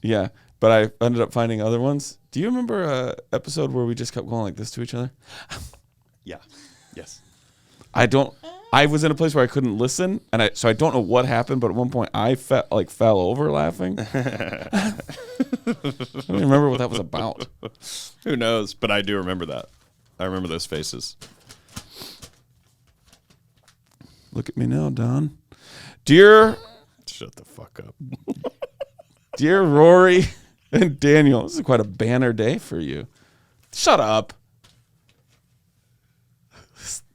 Yeah. But I ended up finding other ones. Do you remember an episode where we just kept going like this to each other? Yeah. Yes. I was in a place where I couldn't listen, so I don't know what happened, but at one point I fell over laughing. I don't even remember what that was about. Who knows? But I do remember that. I remember those faces. Look at me now, Don. Dear... Shut the fuck up. Dear Rory and Daniel, this is quite a banner day for you. Shut up.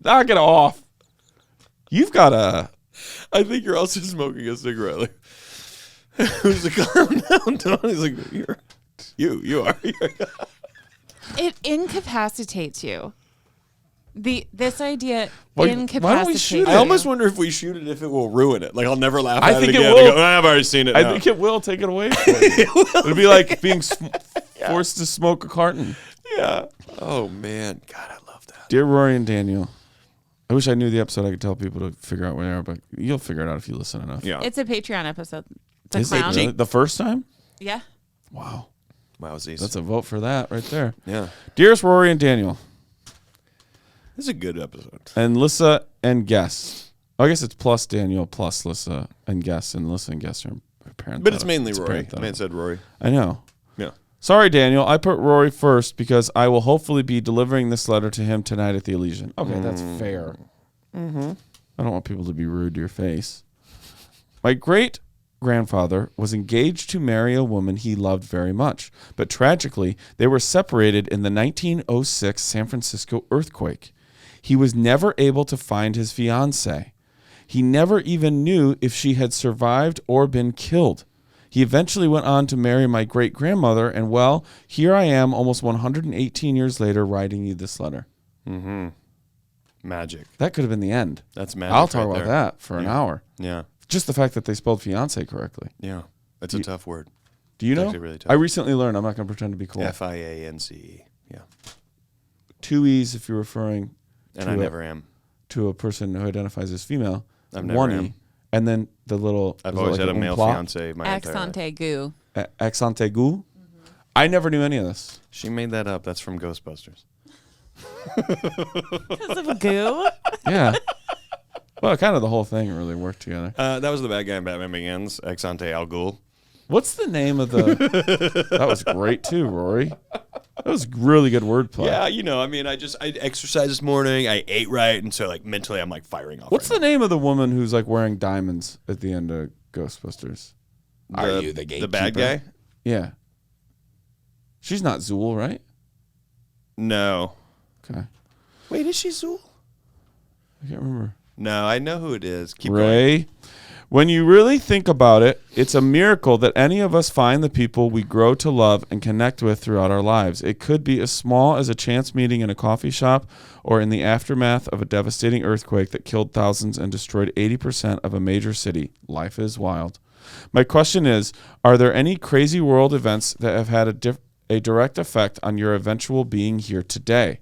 Knock it off. You've got a... I think you're also smoking a cigarette. Like, who's the calm down, Don? He's like, you are. It incapacitates you. This idea incapacitates. Why don't we shoot it? I almost wonder if we shoot it, if it will ruin it. Like, I'll never laugh I at think it it again. will. Go, I've already seen it I now. think it will take it away from you. It'll be like being forced to smoke a carton. Yeah. Oh, man. God, I love that. Dear Rory and Daniel, I wish I knew the episode. I could tell people to figure out where they are, but you'll figure it out if you listen enough. Yeah. It's a Patreon episode. It's a Is clown. it really? The first time? Yeah. Wow. Wowsies. That's a vote for that right there. Yeah. Dearest Rory and Daniel. This is a good episode. And Lissa and Guess. I guess it's plus Daniel plus Lissa and Guess. And Lissa and Guess are parenthetical. But it's mainly Rory. The man said Rory. I know. Yeah. Sorry, Daniel. I put Rory first because I will hopefully be delivering this letter to him tonight at the Elysian. Okay, that's fair. Mm-hmm. I don't want people to be rude to your face. My great-grandfather was engaged to marry a woman he loved very much, but tragically, they were separated in the 1906 San Francisco earthquake. He was never able to find his fiancée. He never even knew if she had survived or been killed. He eventually went on to marry my great-grandmother, and well, here I am almost 118 years later writing you this letter. Mm-hmm. Magic. That could have been the end. That's magic. I'll talk right about there. that for an hour. Yeah. Just the fact that they spelled fiancé correctly. Yeah. That's a tough word. Do you It's know? actually really tough. I recently learned. I'm not going to pretend to be cool. Fiance. Yeah. 2 E's if you're referring And I never am. to a person who identifies as female. I've never 1 E. am. And then the little... I've is it always like had a male plot? fiance my entire life. Accente goo. Accente goo? I never knew any of this. She made that up. That's from Ghostbusters. Because of goo? Yeah. Well, kind of the whole thing really worked together. That was the bad guy in Batman Begins, Accente Al Ghul. What's the name of the... That was great too, Rory. That was really good wordplay. Yeah, you know, I mean, I exercised this morning. I ate right, and so like mentally, I'm like firing off. What's right the name of the woman who's like wearing diamonds at the end of Ghostbusters? Are you the gatekeeper? The bad guy? Yeah. She's not Zool, right? No. Okay. Wait, is she Zool? I can't remember. No, I know who it is. Keep Ray. going. When you really think about it, it's a miracle that any of us find the people we grow to love and connect with throughout our lives. It could be as small as a chance meeting in a coffee shop or in the aftermath of a devastating earthquake that killed thousands and destroyed 80% of a major city. Life is wild. My question is, are there any crazy world events that have had a direct effect on your eventual being here today?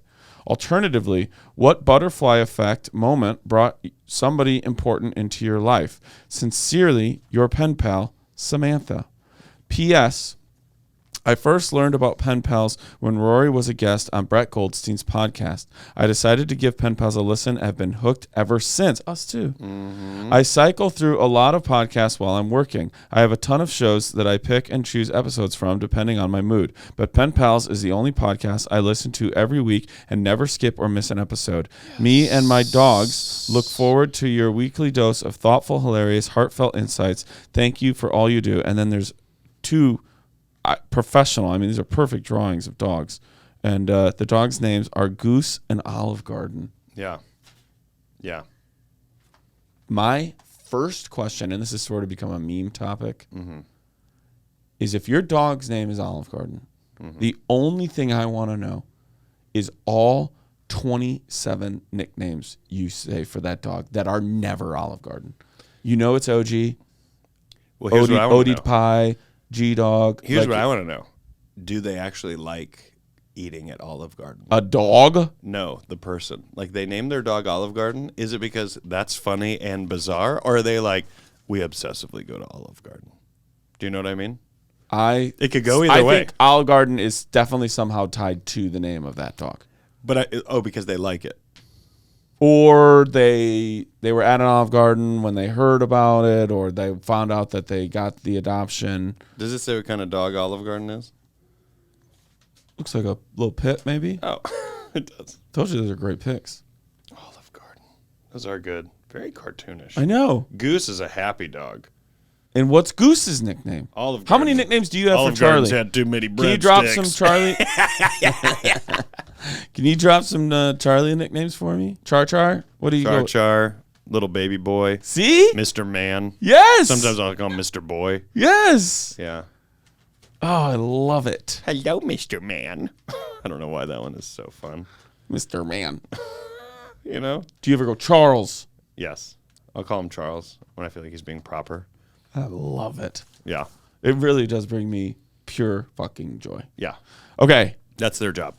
Alternatively, what butterfly effect moment brought somebody important into your life? Sincerely, your pen pal, Samantha. P.S. I first learned about pen pals when Rory was a guest on Brett Goldstein's podcast. I decided to give pen pals a listen and have been hooked ever since. Us too. Mm-hmm. I cycle through a lot of podcasts while I'm working. I have a ton of shows that I pick and choose episodes from depending on my mood. But Pen Pals is the only podcast I listen to every week and never skip or miss an episode. Yes. Me and my dogs look forward to your weekly dose of thoughtful, hilarious, heartfelt insights. Thank you for all you do. And then there's 2 professional. I mean, these are perfect drawings of dogs. And the dogs' names are Goose and Olive Garden. Yeah. Yeah. My first question, and this has sort of become a meme topic, is if your dog's name is Olive Garden, the only thing I want to know is all 27 nicknames you say for that dog that are never Olive Garden. You know it's OG, well, here's what I want to know. Pie, G-Dog. Here's what I want to know. Do they actually like eating at Olive Garden? A dog? No, the person. Like, they named their dog Olive Garden. Is it because that's funny and bizarre? Or are they like, we obsessively go to Olive Garden? Do you know what I mean? It could go either way. I think Olive Garden is definitely somehow tied to the name of that dog. But because they like it. Or they were at an Olive Garden when they heard about it, or they found out that they got the adoption. Does it say what kind of dog Olive Garden is? Looks like a little pit, maybe. Oh, it does. Told you those are great picks. Olive Garden. Those are good. Very cartoonish. I know. Goose is a happy dog. And what's Goose's nickname? Olive Garden. How many nicknames do you have Olive for Charlie? Garden's had too many breadsticks. Can you drop some Charlie? Can you drop some Charlie nicknames for me? Char? What do you go? Char, little baby boy. See? Mr. Man. Yes. Sometimes I'll call him Mr. Boy. Yes. Yeah. Oh, I love it. Hello, Mr. Man. I don't know why that one is so fun. Mr. Man. You know? Do you ever go Charles? Yes. I'll call him Charles when I feel like he's being proper. I love it. Yeah. It really does bring me pure fucking joy. Yeah. Okay. That's their job.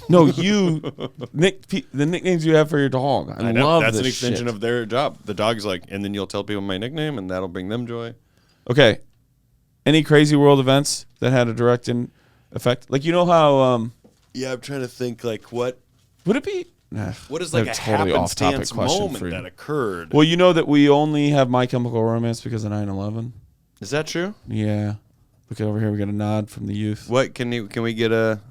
No, the nicknames you have for your dog. I know. love That's this an extension shit. of their job. The dog's like, and then you'll tell people my nickname, and that'll bring them joy. Okay. Any crazy world events that had a direct effect? Like, you know how... yeah, I'm trying to think, like, what... Would it be... What is, like, a totally happenstance moment that occurred? Well, you know that we only have My Chemical Romance because of 9/11? Is that true? Yeah. Look over here. We got a nod from the youth. What? Can we get a...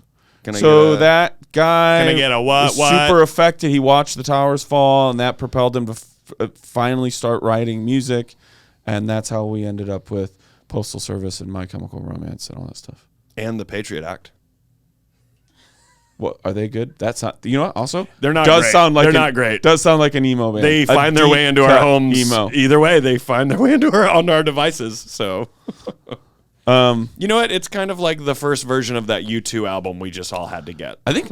That guy can I get a what? Was super affected. He watched the towers fall, and that propelled him to finally start writing music, and that's how we ended up with Postal Service and My Chemical Romance and all that stuff. And the Patriot Act. What, are they good? That's not. You know what? Also, they're not. Does great. sound like they're not great. Does sound like an emo band. They find their way into our homes. Emo. Either way, they find their way onto our devices. So. You know what? It's kind of like the first version of that U2 album we just all had to get. I think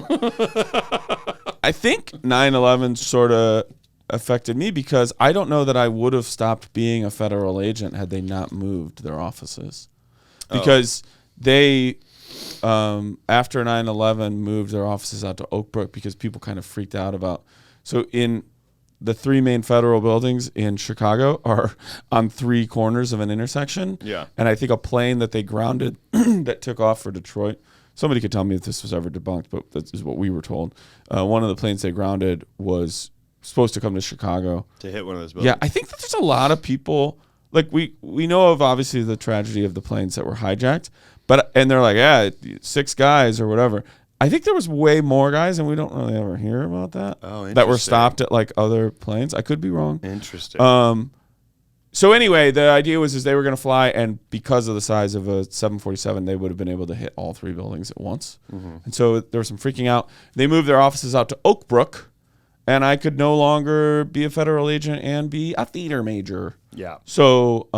9/11 sort of affected me because I don't know that I would have stopped being a federal agent had they not moved their offices. Because they, after 9/11, moved their offices out to Oak Brook because people kind of freaked out about. So in the 3 main federal buildings in Chicago are on 3 corners of an intersection. Yeah. And I think a plane that they grounded that took off for Detroit, somebody could tell me if this was ever debunked, but this is what we were told. One of the planes they grounded was supposed to come to Chicago. To hit one of those buildings. Yeah, I think that there's a lot of people, like we know of obviously the tragedy of the planes that were hijacked, and they're like, 6 guys or whatever. I think there was way more guys, and we don't really ever hear about that. Oh, interesting. That were stopped at like other planes. I could be wrong. Interesting. So anyway, the idea was they were going to fly, and because of the size of a 747, they would have been able to hit all 3 buildings at once. Mm-hmm. And so there was some freaking out. They moved their offices out to Oak Brook, and I could no longer be a federal agent and be a theater major. Yeah. So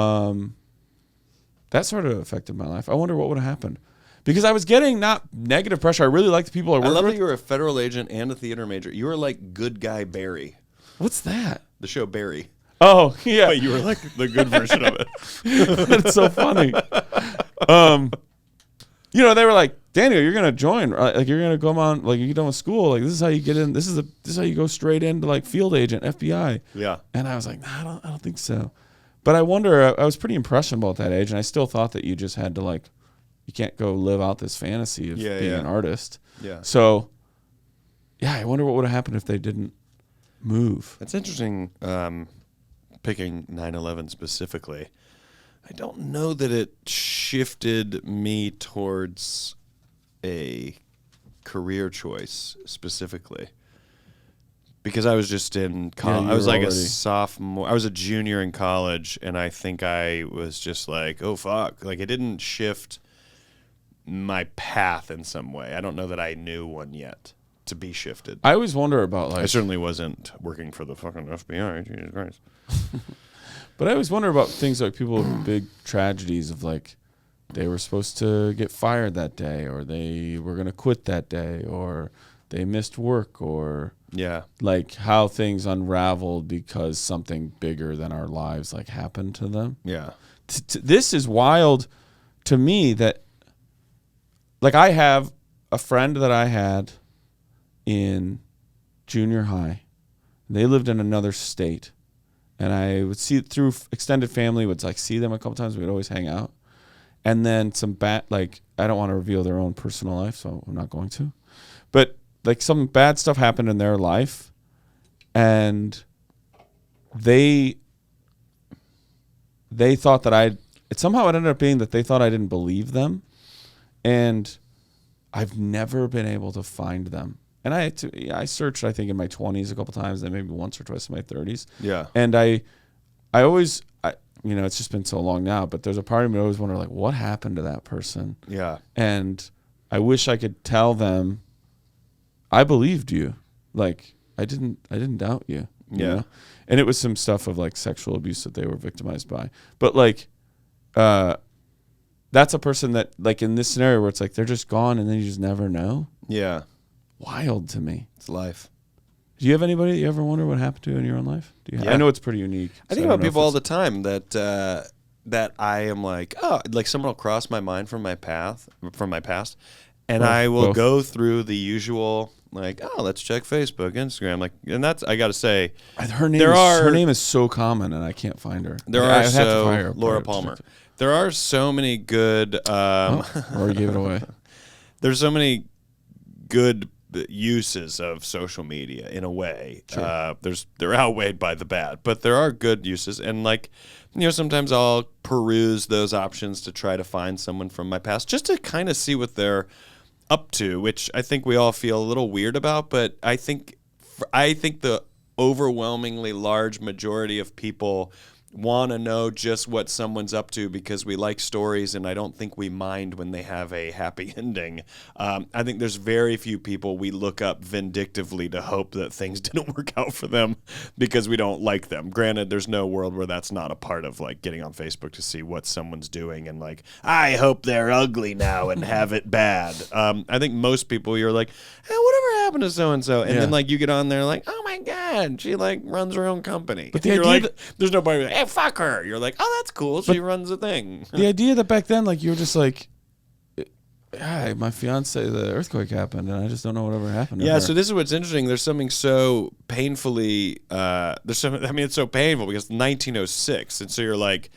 that sort of affected my life. I wonder what would have happened. Because I was getting not negative pressure. I really liked the people I worked with. I love that you were a federal agent and a theater major. You were like Good Guy Barry. What's that? The show Barry. Oh, yeah. But you were like the good version of it. That's so funny. They were like, Daniel, you're going to join. Like, you're going to come on, like, you're done with school. Like, this is how you get in. This is how you go straight into, like, field agent, FBI. Yeah. And I was like, nah, I don't think so. But I wonder, I was pretty impressionable at that age, and I still thought that you just had to, like, you can't go live out this fantasy of being an artist. Yeah. So, yeah, I wonder what would have happened if they didn't move. It's interesting picking 9/11 specifically. I don't know that it shifted me towards a career choice specifically. Because I was just in college. I was like a sophomore. I was a junior in college, and I think I was just like, oh, fuck. Like, it didn't shift my path in some way. I don't know that I knew one yet to be shifted. I always wonder about, like... I certainly wasn't working for the fucking FBI. Jesus Christ. But I always wonder about things like people with big tragedies of, like, they were supposed to get fired that day, or they were going to quit that day, or they missed work, or... Yeah. Like how things unraveled because something bigger than our lives like happened to them. Yeah. This is wild to me that like I have a friend that I had in junior high. They lived in another state. And I would see it through extended family, would like see them a couple times. We'd always hang out. And then some like I don't want to reveal their own personal life, so I'm not going to. But like some bad stuff happened in their life, and they thought that somehow it ended up being that they thought I didn't believe them, and I've never been able to find them. And I searched, I think, in my 20s a couple times, then maybe once or twice in my 30s. Yeah. And I always, it's just been so long now, but there's a part of me that always wonder, like, what happened to that person? Yeah. And I wish I could tell them, I believed you. Like, I didn't doubt you. You know? And it was some stuff of like sexual abuse that they were victimized by. But like, that's a person that like in this scenario where it's like they're just gone and then you just never know. Yeah. Wild to me. It's life. Do you have anybody that you ever wonder what happened to in your own life? I know it's pretty unique. I think about people all the time that I am like, oh, like someone will cross my mind from my past, and I will go through the usual, like, oh, let's check Facebook, Instagram, like, and that's, I got to say, her name is so common, and I can't find her. Laura Palmer. There are so many good. Rory gave it away. There's so many good uses of social media in a way. Sure. They're outweighed by the bad, but there are good uses, and like, sometimes I'll peruse those options to try to find someone from my past just to kind of see what they're up to, which I think we all feel a little weird about, but I think the overwhelmingly large majority of people want to know just what someone's up to because we like stories, and I don't think we mind when they have a happy ending. I think there's very few people we look up vindictively to hope that things didn't work out for them because we don't like them. Granted, there's no world where that's not a part of like getting on Facebook to see what someone's doing and like, I hope they're ugly now and have it bad. I think most people, you're like, hey, whatever happened to so-and-so? And then like you get on there like, oh my God, she like runs her own company. But you're like, there's nobody like, hey, fuck her. You're like, oh, that's cool. She runs a thing. The idea that back then, like, you were just like, hi, my fiance, the earthquake happened, and I just don't know whatever happened to her. So this is what's interesting. There's something so painfully, it's so painful because 1906. And so you're like,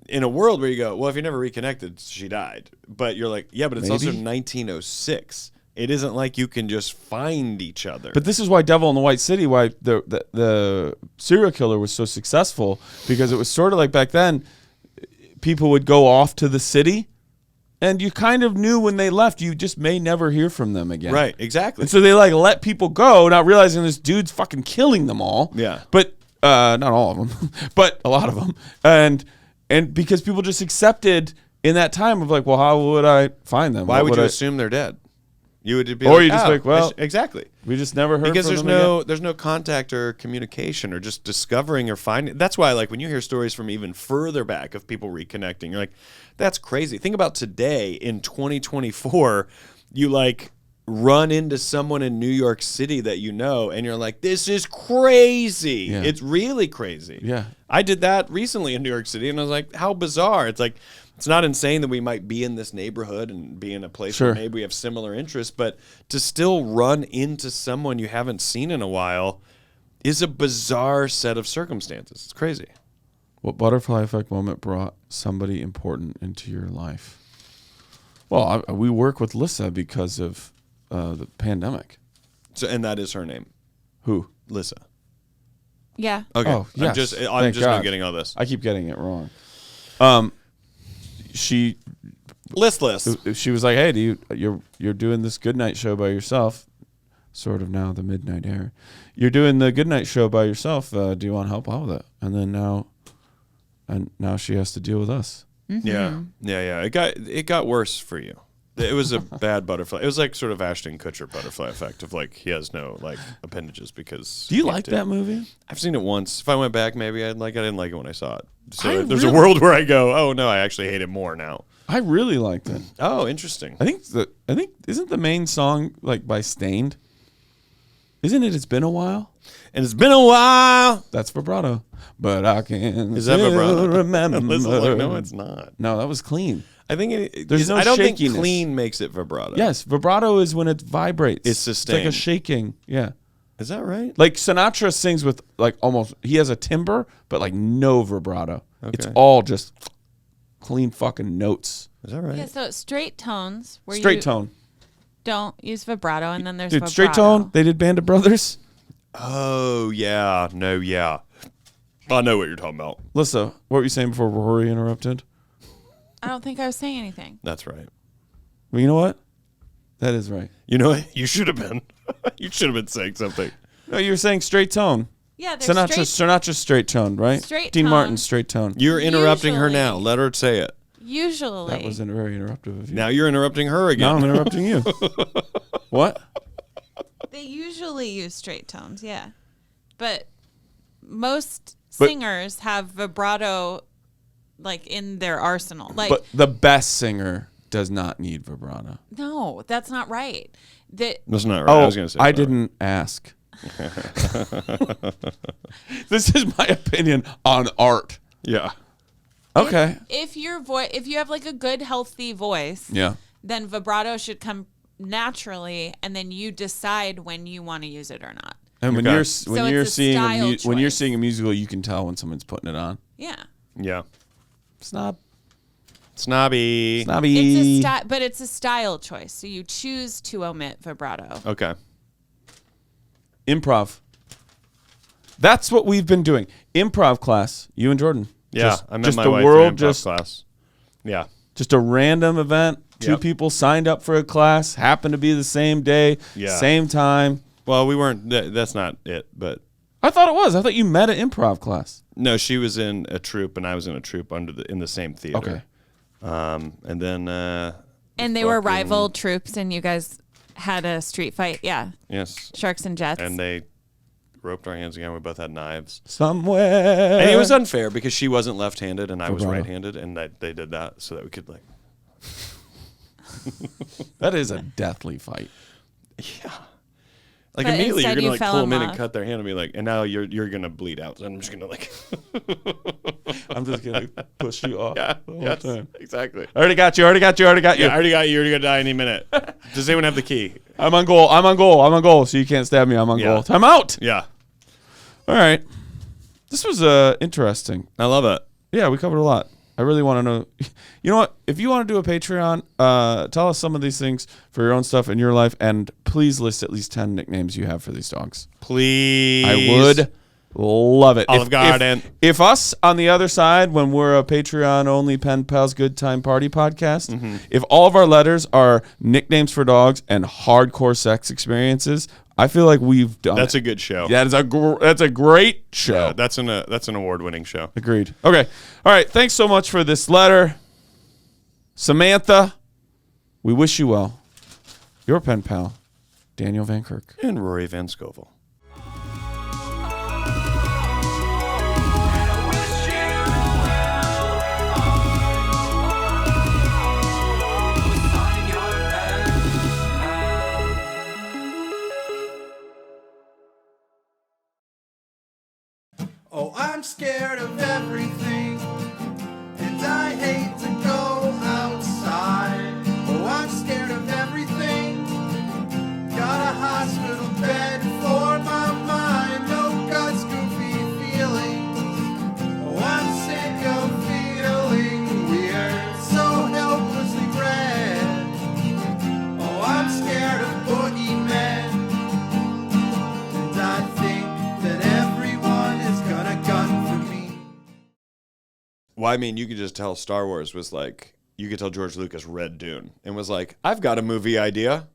in a world where you go, well, if you never reconnected, she died. But you're like, yeah, but it's also 1906. It isn't like you can just find each other. But this is why Devil in the White City, why the serial killer was so successful, because it was sort of like back then, people would go off to the city, and you kind of knew when they left, you just may never hear from them again. Right, exactly. And so they like let people go, not realizing this dude's fucking killing them all. Yeah. But not all of them, but a lot of them. And because people just accepted in that time of like, well, how would I find them? Why would you assume they're dead? You would be, or you just like, well, exactly. We just never heard because from them there's no contact or communication or just discovering or finding. That's why, like, when you hear stories from even further back of people reconnecting, you're like, that's crazy. Think about today in 2024, you like run into someone in New York City that you know, and you're like, this is crazy. Yeah. It's really crazy. Yeah, I did that recently in New York City, and I was like, how bizarre. It's like, it's not insane that we might be in this neighborhood and be in a place where maybe we have similar interests, but to still run into someone you haven't seen in a while is a bizarre set of circumstances. It's crazy. What butterfly effect moment brought somebody important into your life? Well, we work with Lissa because of the pandemic. So, and that is her name. Who? Lissa. Yeah. Okay. Oh, yes. I'm just God. not getting all this. I keep getting it wrong. She Listless. She was like, "Hey, you're doing this Goodnight show by yourself, sort of now the midnight era. You're doing the Goodnight show by yourself. Do you want to help out with it?" And then now she has to deal with us. Mm-hmm. Yeah. It got worse for you. It was a bad butterfly. It was like sort of Ashton Kutcher butterfly effect of like he has no like appendages because. Do you like that movie? I've seen it once. If I went back, maybe I'd like. I didn't like it when I saw it. So there's a world where I go, oh no, I actually hate it more now. I really liked it. Oh, interesting. I think isn't the main song like by Stained? Isn't it? It's been a while. And it's been a while. That's vibrato. But I can Is that vibrato? remember. No, it's not. No, that was clean. I think no I don't shakiness. think clean makes it vibrato. Yes, vibrato is when it vibrates. It's sustained. It's like a shaking. Yeah. Is that right? Like Sinatra sings with like almost, he has a timbre, but like no vibrato. Okay. It's all just clean fucking notes. Is that right? Yeah, so it's straight tones where Straight you tone. don't use vibrato, and then there's Dude, vibrato. straight tone, they did Band of Brothers. Oh, yeah. No, yeah. I know what you're talking about. Lissa, what were you saying before Rory interrupted? I don't think I was saying anything. That's right. Well, you know what? That is right. You know what? You should have been. You should have been saying something. No, you were saying straight tone. Yeah, there's Sinatra's straight tone, right? Straight Dean tone. Martin's straight tone. You're interrupting her Usually. now. Let her say it. Usually. That wasn't very interruptive of you. Now you're interrupting her again. Now I'm interrupting you. What? They usually use straight tones, yeah. But most singers have vibrato like in their arsenal. Like, But the best singer does not need vibrato. no, that's not right. That's not right. Oh, I was going to say I that. didn't ask. This is my opinion on art. Yeah. Okay. If you have like a good healthy voice, Yeah. then vibrato should come naturally, and then you decide when you want to use it or not. And when Okay. you're So when it's you're a seeing style when you're choice. seeing a musical, you can tell when someone's putting it on. Yeah. Yeah. Snob. Snobby. Snobby. But it's a style choice. So you choose to omit vibrato. Okay. Improv. That's what we've been doing. Improv class. You and Jordan. Yeah. I met just my the wife world, in improv just class. Yeah. Just a random event. Two Yep. people signed up for a class. Happened to be the same day. Yeah. Same time. Well, we weren't. That's not it. But I thought it was. I thought you met at improv class. no, she was in a troupe and I was in a troupe in the same theater. Okay. And then. And they were fucking- rival troops, and you guys had a street fight. Yeah. Yes. Sharks and Jets. And they roped our hands again. We both had knives. Somewhere. And it was unfair because she wasn't left-handed and I was Vibrato. right-handed, and they did that so that we could like. That is a deathly fight. Yeah. Like But immediately you're instead gonna you like fell pull in them in and love. cut their hand and be like, and now you're gonna bleed out. So I'm just gonna like. I'm just gonna push you off Yeah. the whole Yes. time. Exactly. I already got you. Already got you. Already got you. Yeah. I already got you. You're gonna die any minute. Does anyone have the key? I'm on goal. I'm on goal. I'm on goal. So you can't stab me. I'm on Yeah. goal. Time out. Yeah. All right. This was interesting. I love it. Yeah, we covered a lot. I really want to know. You know what? If you want to do a Patreon, tell us some of these things for your own stuff in your life, and please list at least 10 nicknames you have for these dogs. Please. I would love it. Olive Garden. If us on the other side, when we're a Patreon only Pen Pals Good Time Party podcast, if all of our letters are nicknames for dogs and hardcore sex experiences, I feel like we've done That's it. a good show. That is that's a great show. Yeah, that's an award-winning show. Agreed. Okay. All right. Thanks so much for this letter. Samantha, we wish you well. Your pen pal, Daniel Van Kirk. And Rory Van Scovel. Oh, I'm scared of everything, and I hate to go outside. Oh, I'm scared of everything. Got a hospital bed for my mind. No guts, goofy feelings. Oh, I'm sick of feeling weird, so helplessly red. Well, I mean, you could just tell Star Wars was like, you could tell George Lucas read Dune and was like, I've got a movie idea.